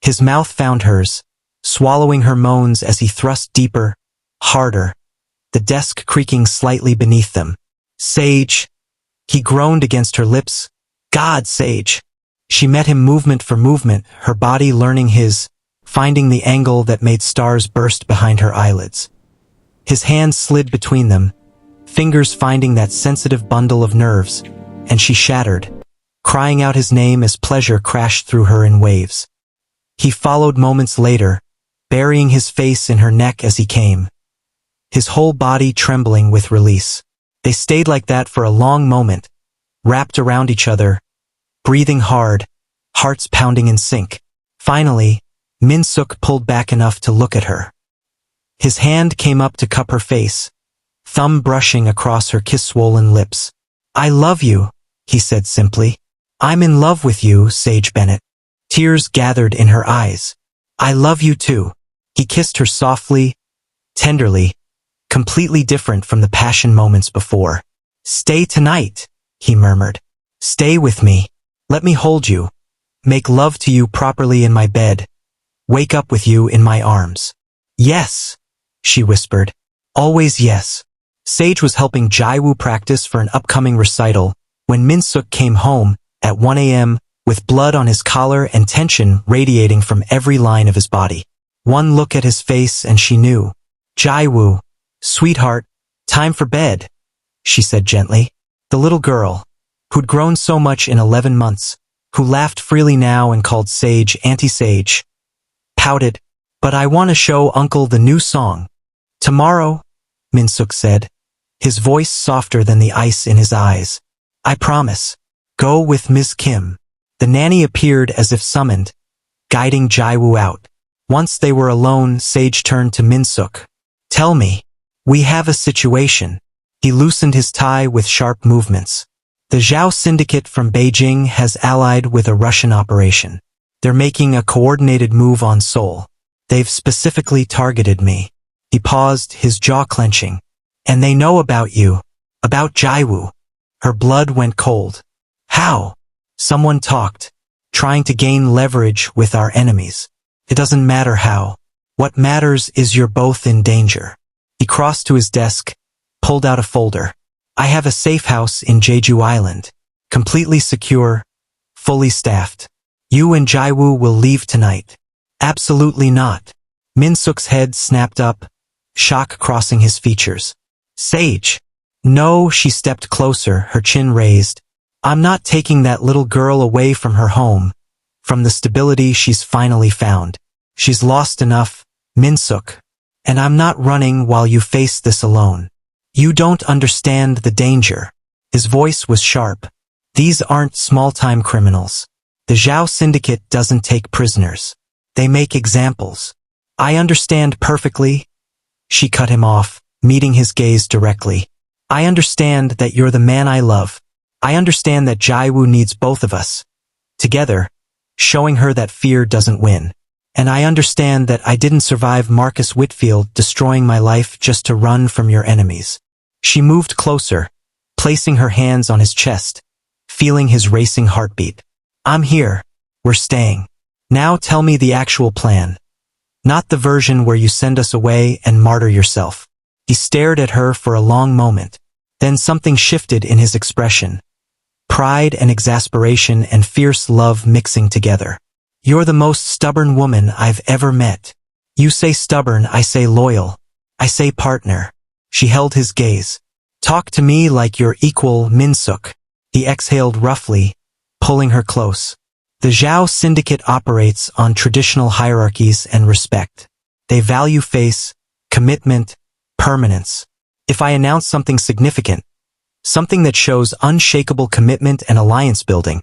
His mouth found hers, swallowing her moans as he thrust deeper, harder, the desk creaking slightly beneath them. Sage. He groaned against her lips. God, Sage. She met him movement for movement, her body learning his, finding the angle that made stars burst behind her eyelids. His hands slid between them, fingers finding that sensitive bundle of nerves, and she shattered, crying out his name as pleasure crashed through her in waves. He followed moments later, burying his face in her neck as he came, his whole body trembling with release. They stayed like that for a long moment, wrapped around each other, breathing hard, hearts pounding in sync. Finally, Min-seok pulled back enough to look at her. His hand came up to cup her face, thumb brushing across her kiss-swollen lips. I love you, he said simply. I'm in love with you, Sage Bennett. Tears gathered in her eyes. I love you too. He kissed her softly, tenderly, completely different from the passion moments before. Stay tonight, he murmured. Stay with me. Let me hold you. Make love to you properly in my bed. Wake up with you in my arms. Yes, she whispered. Always yes. Sage was helping Jiwoo practice for an upcoming recital when Min-seok came home at 1 a.m. with blood on his collar and tension radiating from every line of his body. One look at his face and she knew. Jiwoo, sweetheart, time for bed, she said gently. The little girl, who'd grown so much in 11 months, who laughed freely now and called Sage Auntie Sage, pouted, but I want to show Uncle the new song. Tomorrow, Min-seok said, his voice softer than the ice in his eyes. I promise. Go with Ms. Kim. The nanny appeared as if summoned, guiding Jiwoo out. Once they were alone, Sage turned to Min-seok. Tell me. We have a situation. He loosened his tie with sharp movements. The Zhao syndicate from Beijing has allied with a Russian operation. They're making a coordinated move on Seoul. They've specifically targeted me. He paused, his jaw clenching. And they know about you. About Jiwoo. Her blood went cold. How? Someone talked. Trying to gain leverage with our enemies. It doesn't matter how. What matters is you're both in danger. He crossed to his desk, pulled out a folder. I have a safe house in Jeju Island. Completely secure, fully staffed. You and Jiwoo will leave tonight. Absolutely not. Min-seok's head snapped up, shock crossing his features. Sage. No, she stepped closer, her chin raised. I'm not taking that little girl away from her home, from the stability she's finally found. She's lost enough, Min-seok. And I'm not running while you face this alone. You don't understand the danger. His voice was sharp. These aren't small-time criminals. The Zhao syndicate doesn't take prisoners. They make examples. I understand perfectly. She cut him off, meeting his gaze directly. I understand that you're the man I love. I understand that Jiwoo needs both of us together, showing her that fear doesn't win. And I understand that I didn't survive Marcus Whitfield destroying my life just to run from your enemies. She moved closer, placing her hands on his chest, feeling his racing heartbeat. I'm here. We're staying. Now tell me the actual plan. Not the version where you send us away and martyr yourself. He stared at her for a long moment. Then something shifted in his expression. Pride and exasperation and fierce love mixing together. You're the most stubborn woman I've ever met. You say stubborn, I say loyal. I say partner. She held his gaze. Talk to me like your equal, Min-seok. He exhaled roughly, pulling her close. The Zhao syndicate operates on traditional hierarchies and respect. They value face, commitment, permanence. If I announce something significant, something that shows unshakable commitment and alliance building,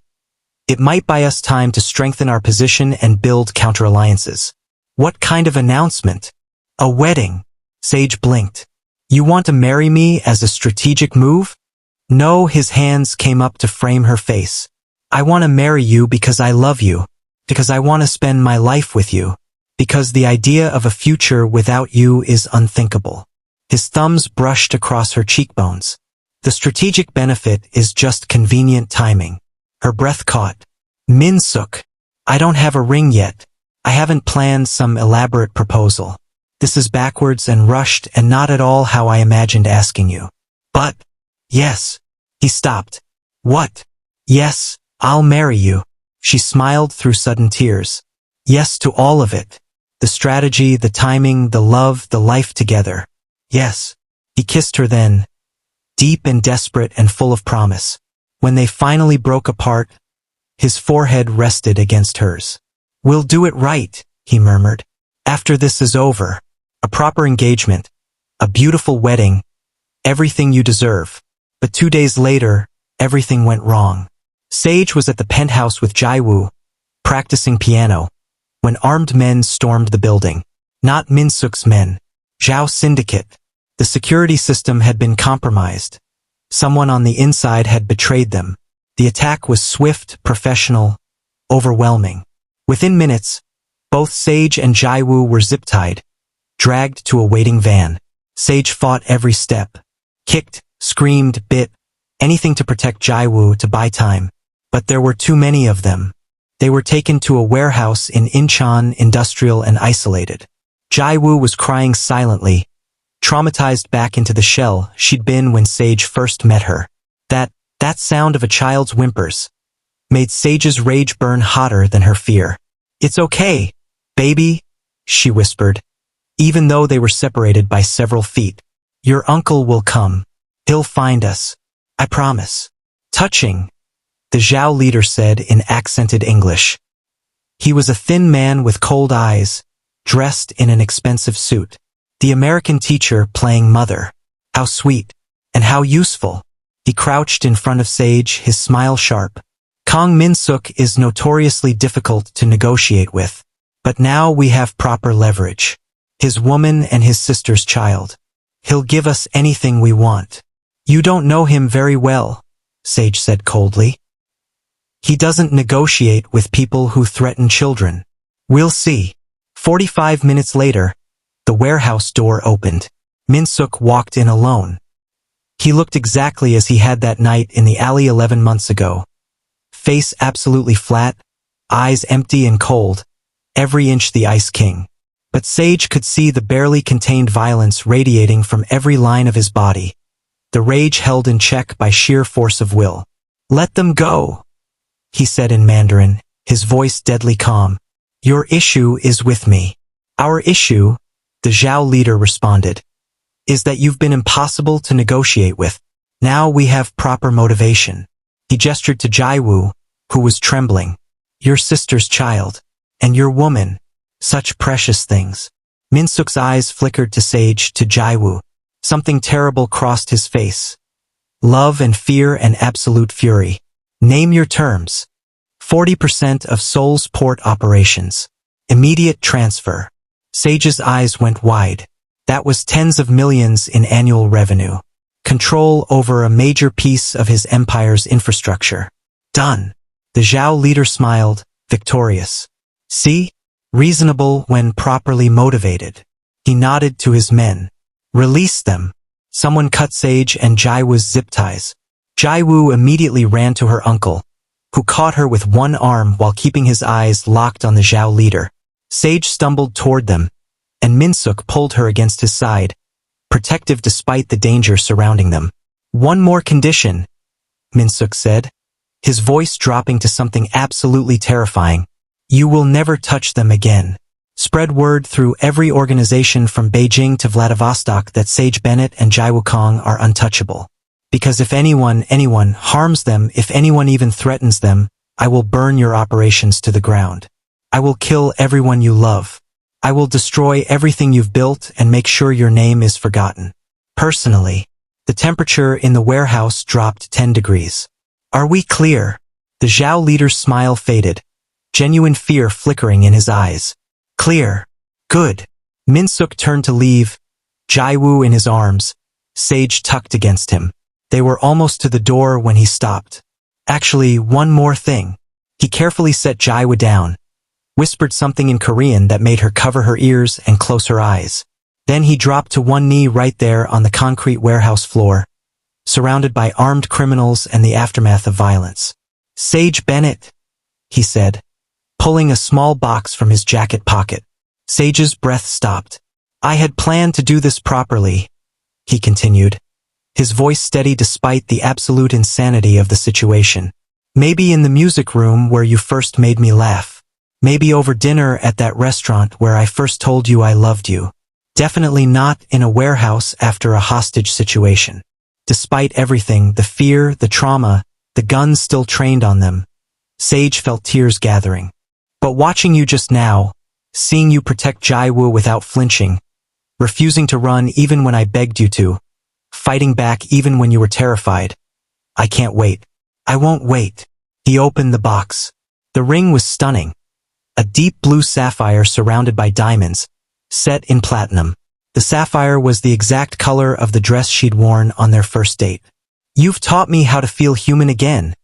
it might buy us time to strengthen our position and build counter-alliances. What kind of announcement? A wedding. Sage blinked. You want to marry me as a strategic move? No, his hands came up to frame her face. I want to marry you because I love you, because I want to spend my life with you, because the idea of a future without you is unthinkable. His thumbs brushed across her cheekbones. The strategic benefit is just convenient timing. Her breath caught. Min-seok, I don't have a ring yet. I haven't planned some elaborate proposal. This is backwards and rushed and not at all how I imagined asking you. But, yes. He stopped. What? Yes, I'll marry you. She smiled through sudden tears. Yes to all of it. The strategy, the timing, the love, the life together. Yes. He kissed her then, deep and desperate and full of promise. When they finally broke apart, his forehead rested against hers. We'll do it right, he murmured. After this is over. A proper engagement. A beautiful wedding. Everything you deserve. But 2 days later, everything went wrong. Sage was at the penthouse with Jiwoo, practicing piano, when armed men stormed the building. Not Min-seok's men. Zhao syndicate. The security system had been compromised. Someone on the inside had betrayed them. The attack was swift, professional, overwhelming. Within minutes, both Sage and Jiwoo were zip-tied, dragged to a waiting van. Sage fought every step. Kicked, screamed, bit, anything to protect Jiwoo to buy time. But there were too many of them. They were taken to a warehouse in Incheon, industrial and isolated. Jiwoo was crying silently, traumatized back into the shell she'd been when Sage first met her. That sound of a child's whimpers made Sage's rage burn hotter than her fear. It's okay, baby, she whispered, even though they were separated by several feet. Your uncle will come. He'll find us. I promise. Touching, the Zhao leader said in accented English. He was a thin man with cold eyes, dressed in an expensive suit. The American teacher playing mother. How sweet. And how useful. He crouched in front of Sage, his smile sharp. Kang Min-seok is notoriously difficult to negotiate with. But now we have proper leverage. His woman and his sister's child. He'll give us anything we want. You don't know him very well, Sage said coldly. He doesn't negotiate with people who threaten children. We'll see. 45 minutes later, the warehouse door opened. Min-seok walked in alone. He looked exactly as he had that night in the alley 11 months ago. Face absolutely flat, eyes empty and cold, every inch the Ice King. But Sage could see the barely contained violence radiating from every line of his body. The rage held in check by sheer force of will. Let them go, he said in Mandarin, his voice deadly calm. Your issue is with me. Our issue, the Zhao leader responded, is that you've been impossible to negotiate with. Now we have proper motivation. He gestured to Jiwoo, who was trembling. Your sister's child. And your woman. Such precious things. Min-seok's eyes flickered to Sage, to Jiwoo. Something terrible crossed his face. Love and fear and absolute fury. Name your terms. 40% of Seoul's port operations. Immediate transfer. Sage's eyes went wide. That was tens of millions in annual revenue. Control over a major piece of his empire's infrastructure. Done. The Zhao leader smiled, victorious. See? Reasonable when properly motivated. He nodded to his men. Release them. Someone cut Sage and Jiwoo's zip ties. Jiwoo immediately ran to her uncle, who caught her with one arm while keeping his eyes locked on the Zhao leader. Sage stumbled toward them, and Min-seok pulled her against his side, protective despite the danger surrounding them. One more condition, Min-seok said, his voice dropping to something absolutely terrifying. You will never touch them again. Spread word through every organization from Beijing to Vladivostok that Sage Bennett and Jiwoo Kang are untouchable. Because if anyone harms them, if anyone even threatens them, I will burn your operations to the ground. I will kill everyone you love. I will destroy everything you've built and make sure your name is forgotten. Personally, the temperature in the warehouse dropped 10 degrees. Are we clear? The Zhao leader's smile faded, genuine fear flickering in his eyes. Clear. Good. Min-seok turned to leave, Jiwoo in his arms, Sage tucked against him. They were almost to the door when he stopped. Actually, one more thing. He carefully set Jiwoo down, whispered something in Korean that made her cover her ears and close her eyes. Then he dropped to one knee right there on the concrete warehouse floor, surrounded by armed criminals and the aftermath of violence. Sage Bennett, he said, pulling a small box from his jacket pocket. Sage's breath stopped. I had planned to do this properly, he continued, his voice steady despite the absolute insanity of the situation. Maybe in the music room where you first made me laugh. Maybe over dinner at that restaurant where I first told you I loved you. Definitely not in a warehouse after a hostage situation. Despite everything, the fear, the trauma, the guns still trained on them, Sage felt tears gathering. But watching you just now, seeing you protect Jiwoo without flinching, refusing to run even when I begged you to, fighting back even when you were terrified. I can't wait. I won't wait. He opened the box. The ring was stunning. A deep blue sapphire surrounded by diamonds, set in platinum. The sapphire was the exact color of the dress she'd worn on their first date. You've taught me how to feel human again,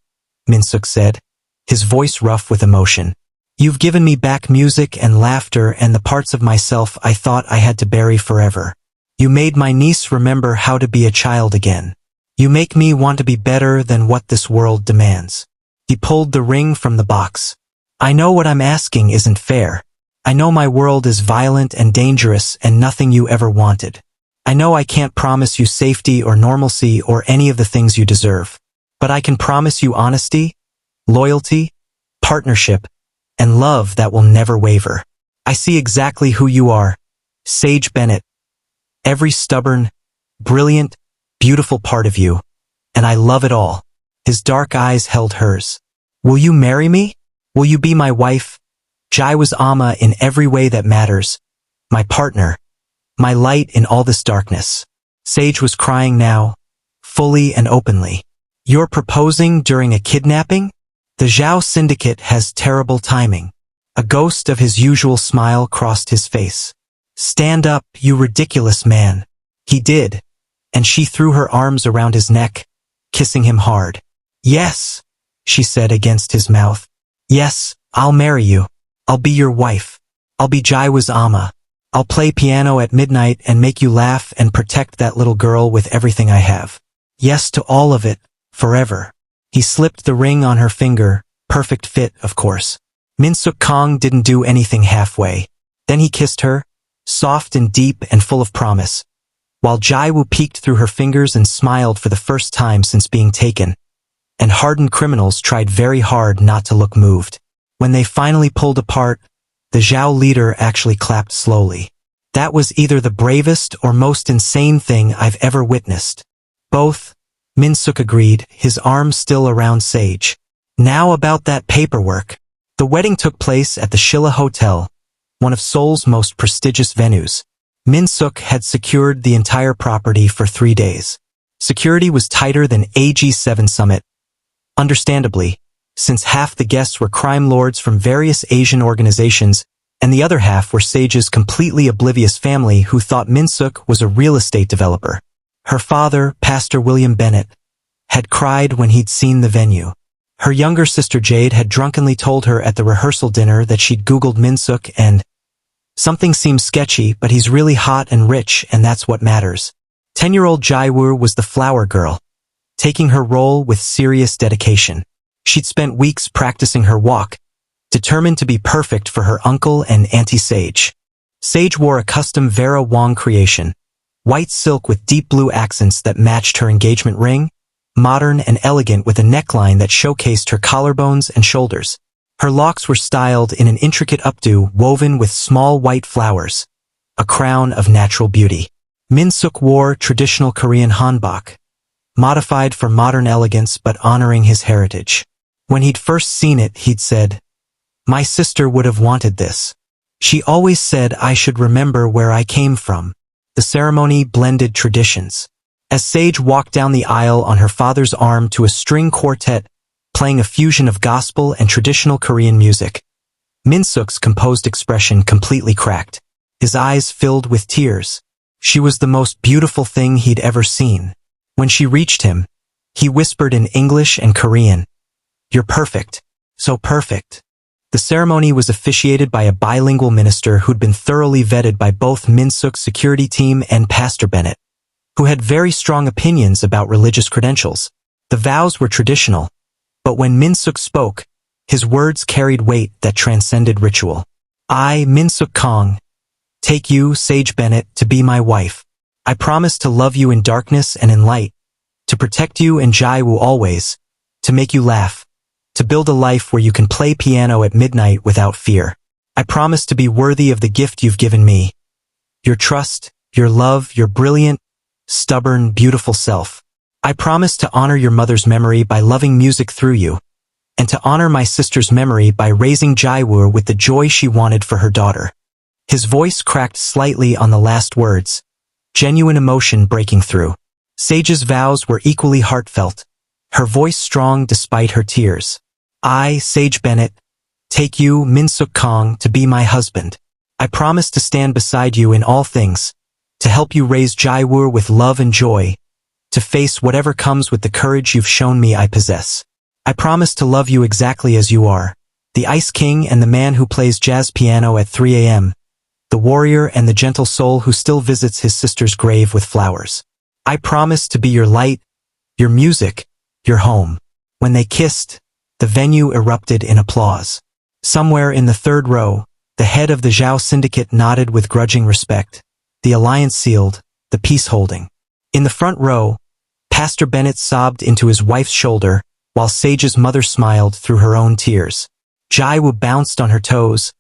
Min-seok said, his voice rough with emotion. You've given me back music and laughter and the parts of myself I thought I had to bury forever. You made my niece remember how to be a child again. You make me want to be better than what this world demands. He pulled the ring from the box. I know what I'm asking isn't fair. I know my world is violent and dangerous and nothing you ever wanted. I know I can't promise you safety or normalcy or any of the things you deserve. But I can promise you honesty, loyalty, partnership, and love that will never waver. I see exactly who you are, Sage Bennett. Every stubborn, brilliant, beautiful part of you, and I love it all. His dark eyes held hers. Will you marry me? Will you be my wife? Jiwoo's ama in every way that matters. My partner. My light in all this darkness. Sage was crying now, fully and openly. You're proposing during a kidnapping? The Zhao syndicate has terrible timing. A ghost of his usual smile crossed his face. Stand up, you ridiculous man. He did, and she threw her arms around his neck, kissing him hard. Yes, she said against his mouth. Yes, I'll marry you. I'll be your wife. I'll be Jiwoo's ama. I'll play piano at midnight and make you laugh and protect that little girl with everything I have. Yes to all of it, forever. He slipped the ring on her finger, perfect fit, of course. Min-seok Kang didn't do anything halfway. Then he kissed her, soft and deep and full of promise, while Jiwoo peeked through her fingers and smiled for the first time since being taken, and hardened criminals tried very hard not to look moved. When they finally pulled apart, the Zhao leader actually clapped slowly. That was either the bravest or most insane thing I've ever witnessed. Both, Min-seok agreed, his arms still around Sage. Now about that paperwork. The wedding took place at the Shilla Hotel, one of Seoul's most prestigious venues. Min-seok had secured the entire property for 3 days. Security was tighter than a G7 summit. Understandably, since half the guests were crime lords from various Asian organizations, and the other half were Sage's completely oblivious family who thought Min-seok was a real estate developer. Her father, Pastor William Bennett, had cried when he'd seen the venue. Her younger sister Jade had drunkenly told her at the rehearsal dinner that she'd Googled Min-seok and something seems sketchy, but he's really hot and rich, and that's what matters. 10-year-old Jiwoo was the flower girl, taking her role with serious dedication. She'd spent weeks practicing her walk, determined to be perfect for her uncle and Auntie Sage. Sage wore a custom Vera Wang creation, white silk with deep blue accents that matched her engagement ring, modern and elegant with a neckline that showcased her collarbones and shoulders. Her locks were styled in an intricate updo woven with small white flowers, a crown of natural beauty. Min-seok wore traditional Korean hanbok, modified for modern elegance but honoring his heritage. When he'd first seen it, he'd said, "My sister would have wanted this. She always said I should remember where I came from." The ceremony blended traditions. As Sage walked down the aisle on her father's arm to a string quartet playing a fusion of gospel and traditional Korean music, Min-seok's composed expression completely cracked. His eyes filled with tears. She was the most beautiful thing he'd ever seen. When she reached him, he whispered in English and Korean, "You're perfect, so perfect." The ceremony was officiated by a bilingual minister who'd been thoroughly vetted by both Min-seok's security team and Pastor Bennett, who had very strong opinions about religious credentials. The vows were traditional, but when Min-seok spoke, his words carried weight that transcended ritual. "I, Min-seok Kang, take you, Sage Bennett, to be my wife. I promise to love you in darkness and in light, to protect you and Jiwoo always, to make you laugh, to build a life where you can play piano at midnight without fear. I promise to be worthy of the gift you've given me. Your trust, your love, your brilliant, stubborn, beautiful self. I promise to honor your mother's memory by loving music through you, and to honor my sister's memory by raising Jiwoo with the joy she wanted for her daughter." His voice cracked slightly on the last words, genuine emotion breaking through. Sage's vows were equally heartfelt, her voice strong despite her tears. "I, Sage Bennett, take you, Min-seok Kang, to be my husband. I promise to stand beside you in all things, to help you raise Jiwoo with love and joy, to face whatever comes with the courage you've shown me I possess. I promise to love you exactly as you are, the Ice King and the man who plays jazz piano at 3 a.m., the warrior and the gentle soul who still visits his sister's grave with flowers. I promise to be your light, your music, your home." When they kissed, the venue erupted in applause. Somewhere in the third row, the head of the Zhao syndicate nodded with grudging respect, the alliance sealed, the peace holding. In the front row, Pastor Bennett sobbed into his wife's shoulder, while Sage's mother smiled through her own tears. Jiwoo bounced on her toes,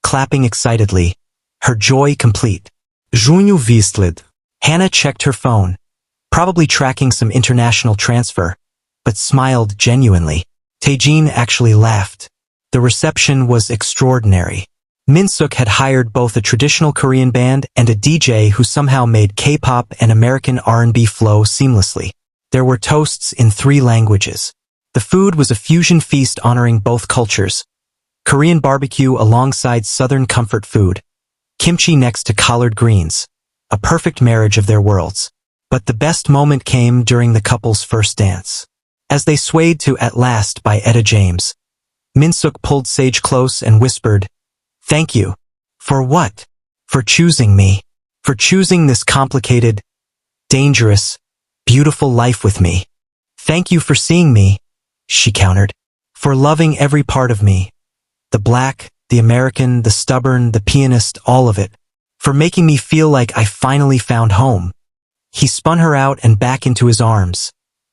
clapping excitedly, her joy complete. Junyu vistled. Hannah checked her phone, probably tracking some international transfer, but smiled genuinely. Taejin actually laughed. The reception was extraordinary. Min-seok had hired both a traditional Korean band and a DJ who somehow made K-pop and American R&B flow seamlessly. There were toasts in 3 languages. The food was a fusion feast honoring both cultures. Korean barbecue alongside Southern comfort food. Kimchi next to collard greens. A perfect marriage of their worlds. But the best moment came during the couple's first dance. As they swayed to At Last by Etta James, Min-seok pulled Sage close and whispered, "Thank you." "For what?" "For choosing me. For choosing this complicated, dangerous, beautiful life with me." "Thank you for seeing me," she countered. "For loving every part of me. The black, the American, the stubborn, the pianist, all of it. For making me feel like I finally found home." He spun her out and back into his arms,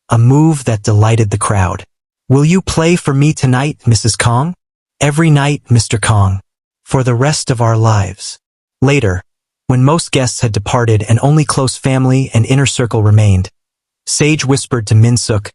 a move that delighted the crowd. "Will you play for me tonight, Mrs. Kang?" "Every night, Mr. Kang. For the rest of our lives." Later, when most guests had departed and only close family and inner circle remained, Sage whispered to Min-seok,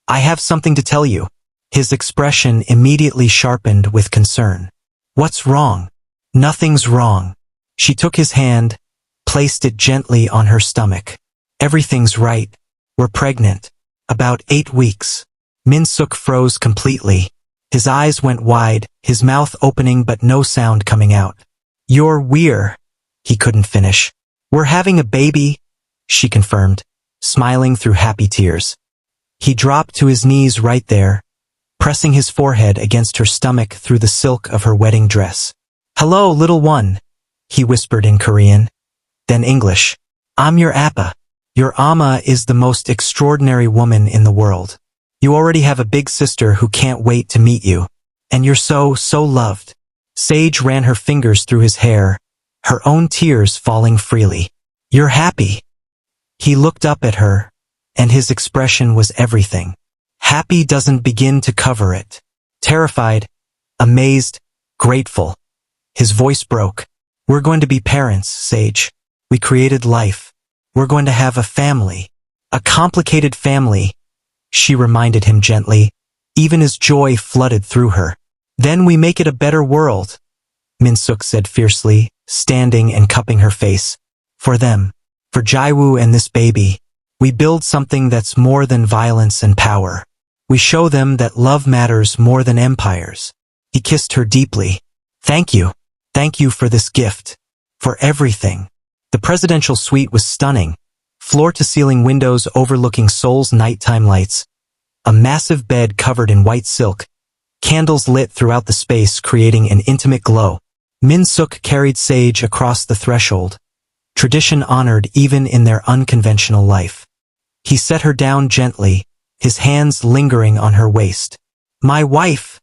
"I have something to tell you." His expression immediately sharpened with concern. "What's wrong?" "Nothing's wrong." She took his hand, placed it gently on her stomach. "Everything's right. We're pregnant. About 8 weeks. Min-seok froze completely. His eyes went wide, his mouth opening but no sound coming out. We're, he couldn't finish. We're having a baby, she confirmed, smiling through happy tears. He dropped to his knees right there, pressing his forehead against her stomach through the silk of her wedding dress. Hello, little one, he whispered in Korean, then English. I'm your appa. Your ama is the most extraordinary woman in the world. You already have a big sister who can't wait to meet you. And you're so loved. Sage ran her fingers through his hair, her own tears falling freely. You're happy. He looked up at her, and his expression was everything. Happy doesn't begin to cover it. Terrified, amazed, grateful. His voice broke. We're going to be parents, Sage. We created life. We're going to have a family. A complicated family, she reminded him gently, even as joy flooded through her. Then we make it a better world, Min-seok said fiercely, standing and cupping her face. For them, for Jiwoo and this baby, we build something that's more than violence and power. We show them that love matters more than empires. He kissed her deeply. Thank you. Thank you for this gift. For everything. The presidential suite was stunning. Floor-to-ceiling windows overlooking Seoul's nighttime lights. A massive bed covered in white silk. Candles lit throughout the space creating an intimate glow. Min-seok carried Sage across the threshold. Tradition honored even in their unconventional life. He set her down gently, his hands lingering on her waist. My wife,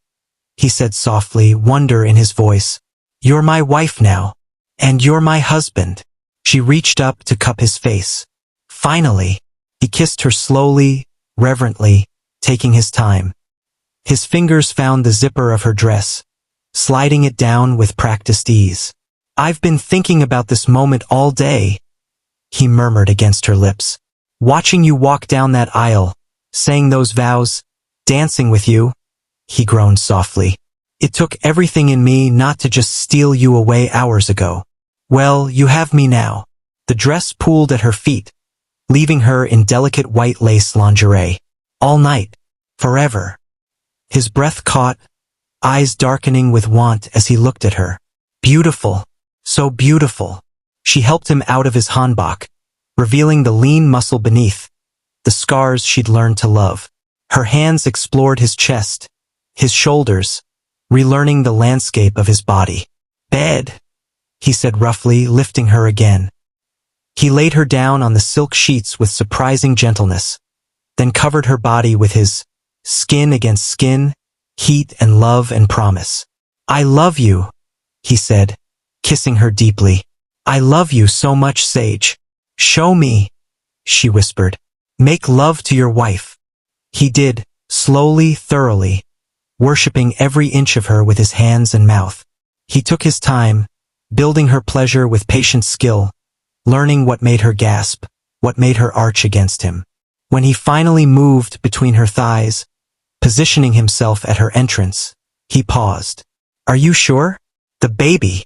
he said softly, wonder in his voice. You're my wife now. And you're my husband. She reached up to cup his face. Finally, he kissed her slowly, reverently, taking his time. His fingers found the zipper of her dress, sliding it down with practiced ease. I've been thinking about this moment all day, he murmured against her lips. Watching you walk down that aisle, saying those vows, dancing with you, he groaned softly. It took everything in me not to just steal you away hours ago. Well, you have me now. The dress pooled at her feet, leaving her in delicate white lace lingerie. All night. Forever. His breath caught, eyes darkening with want as he looked at her. Beautiful. So beautiful. She helped him out of his hanbok, revealing the lean muscle beneath, the scars she'd learned to love. Her hands explored his chest, his shoulders, relearning the landscape of his body. Bed, he said roughly, lifting her again. He laid her down on the silk sheets with surprising gentleness, then covered her body with his skin against skin, heat and love and promise. I love you, he said, kissing her deeply. I love you so much, Sage. Show me, she whispered. Make love to your wife. He did, slowly, thoroughly, worshipping every inch of her with his hands and mouth. He took his time, building her pleasure with patient skill, learning what made her gasp, what made her arch against him. When he finally moved between her thighs, positioning himself at her entrance, he paused. Are you sure? The baby.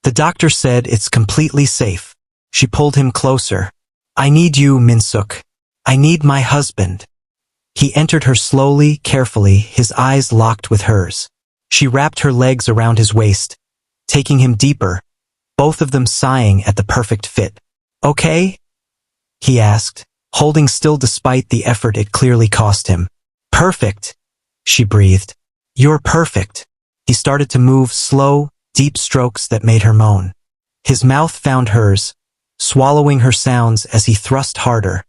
The doctor said it's completely safe. She pulled him closer. I need you, Min-seok. I need my husband. He entered her slowly, carefully, his eyes locked with hers. She wrapped her legs around his waist, taking him deeper, both of them sighing at the perfect fit. Okay? He asked, holding still despite the effort it clearly cost him. Perfect, she breathed. You're perfect. He started to move slow, deep strokes that made her moan. His mouth found hers, swallowing her sounds as he thrust harder,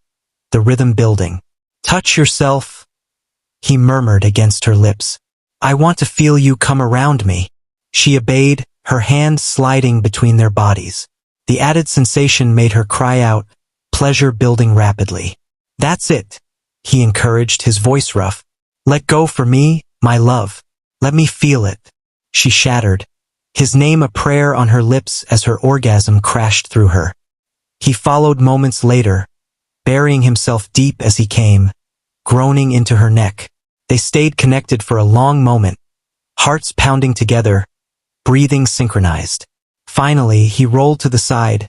the rhythm building. Touch yourself, he murmured against her lips. I want to feel you come around me. She obeyed, her hand sliding between their bodies. The added sensation made her cry out, pleasure building rapidly. That's it, he encouraged, his voice rough. Let go for me, my love. Let me feel it. She shattered, his name a prayer on her lips as her orgasm crashed through her. He followed moments later, burying himself deep as he came, groaning into her neck. They stayed connected for a long moment, hearts pounding together, breathing synchronized. Finally, he rolled to the side,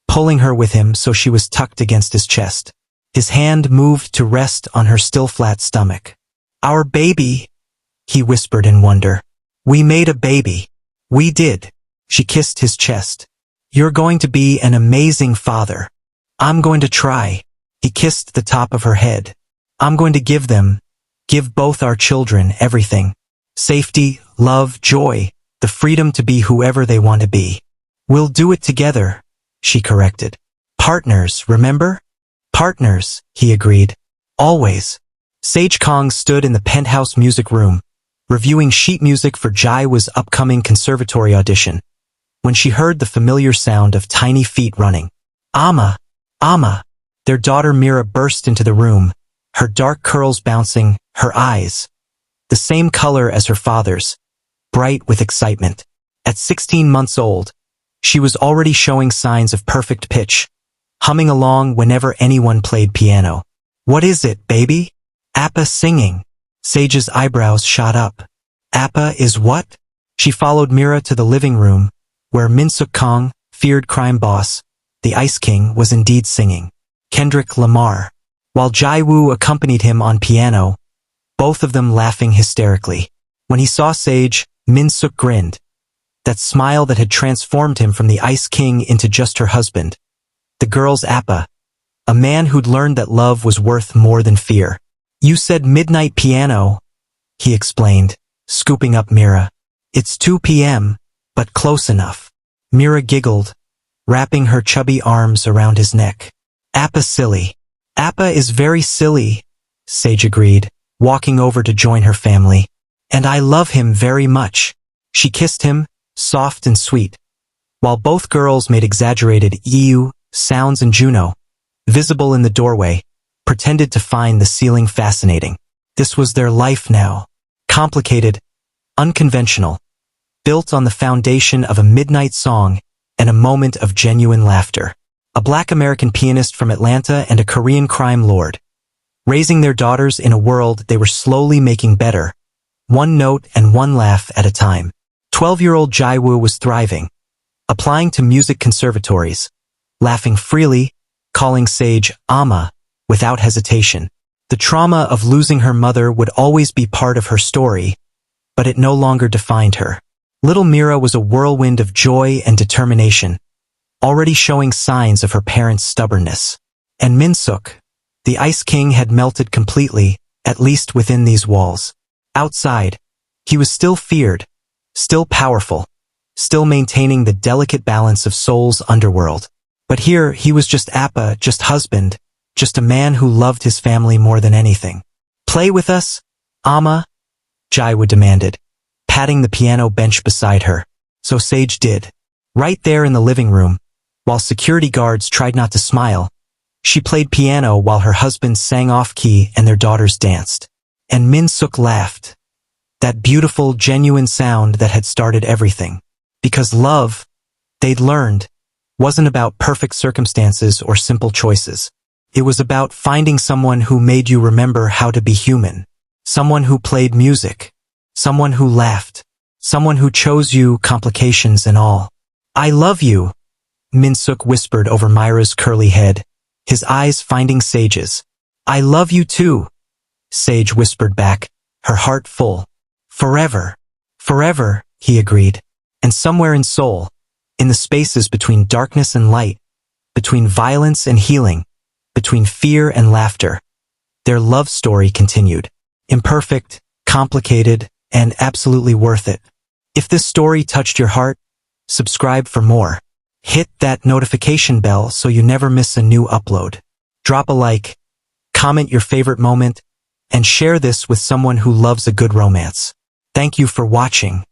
pulling her with him so she was tucked against his chest. His hand moved to rest on her still flat stomach. Our baby, he whispered in wonder. We made a baby. We did. She kissed his chest. You're going to be an amazing father. I'm going to try. He kissed the top of her head. I'm going to give both our children everything. Safety, love, joy, the freedom to be whoever they want to be. We'll do it together, she corrected. Partners, remember? Partners, he agreed. Always. Sage Kang stood in the penthouse music room, reviewing sheet music for Jiwoo's upcoming conservatory audition, when she heard the familiar sound of tiny feet running. Amma! Amma! Their daughter Mira burst into the room, her dark curls bouncing, her eyes the same color as her father's, bright with excitement. At 16 months old, she was already showing signs of perfect pitch, humming along whenever anyone played piano. What is it, baby? Appa singing. Sage's eyebrows shot up. Appa is what? She followed Mira to the living room, where Min-seok Kang, feared crime boss, the Ice King, was indeed singing Kendrick Lamar, while Jiwoo accompanied him on piano, both of them laughing hysterically. When he saw Sage, Min-seok grinned, that smile that had transformed him from the Ice King into just her husband, the girl's Appa, a man who'd learned that love was worth more than fear. You said midnight piano, he explained, scooping up Mira. It's 2 p.m., but close enough. Mira giggled, wrapping her chubby arms around his neck. Appa silly. Appa is very silly, Sage agreed, walking over to join her family. And I love him very much. She kissed him, soft and sweet, while both girls made exaggerated ew sounds, and Juno, visible in the doorway, pretended to find the ceiling fascinating. This was their life now. Complicated, unconventional, built on the foundation of a midnight song and a moment of genuine laughter. A Black American pianist from Atlanta and a Korean crime lord, raising their daughters in a world they were slowly making better, one note and one laugh at a time. 12-year-old Jiwoo was thriving, applying to music conservatories, laughing freely, calling Sage Amma without hesitation. The trauma of losing her mother would always be part of her story, but it no longer defined her. Little Mira was a whirlwind of joy and determination, already showing signs of her parents' stubbornness. And Min-seok, the Ice King, had melted completely, at least within these walls. Outside, he was still feared, still powerful, still maintaining the delicate balance of Seoul's underworld. But here, he was just Appa, just husband, just a man who loved his family more than anything. Play with us, Amma? Jiwoo demanded, patting the piano bench beside her. So Sage did. Right there in the living room, while security guards tried not to smile, she played piano while her husband sang off-key and their daughters danced. And Min-seok laughed. That beautiful, genuine sound that had started everything. Because love, they'd learned, wasn't about perfect circumstances or simple choices. It was about finding someone who made you remember how to be human. Someone who played music. Someone who laughed. Someone who chose you, complications and all. I love you, Min-seok whispered over Myra's curly head, his eyes finding Sage's. I love you too, Sage whispered back, her heart full. Forever. Forever, he agreed. And somewhere in Seoul, in the spaces between darkness and light, between violence and healing, between fear and laughter, their love story continued. Imperfect, complicated, and absolutely worth it. If this story touched your heart, subscribe for more. Hit that notification bell so you never miss a new upload. Drop a like, comment your favorite moment, and share this with someone who loves a good romance. Thank you for watching.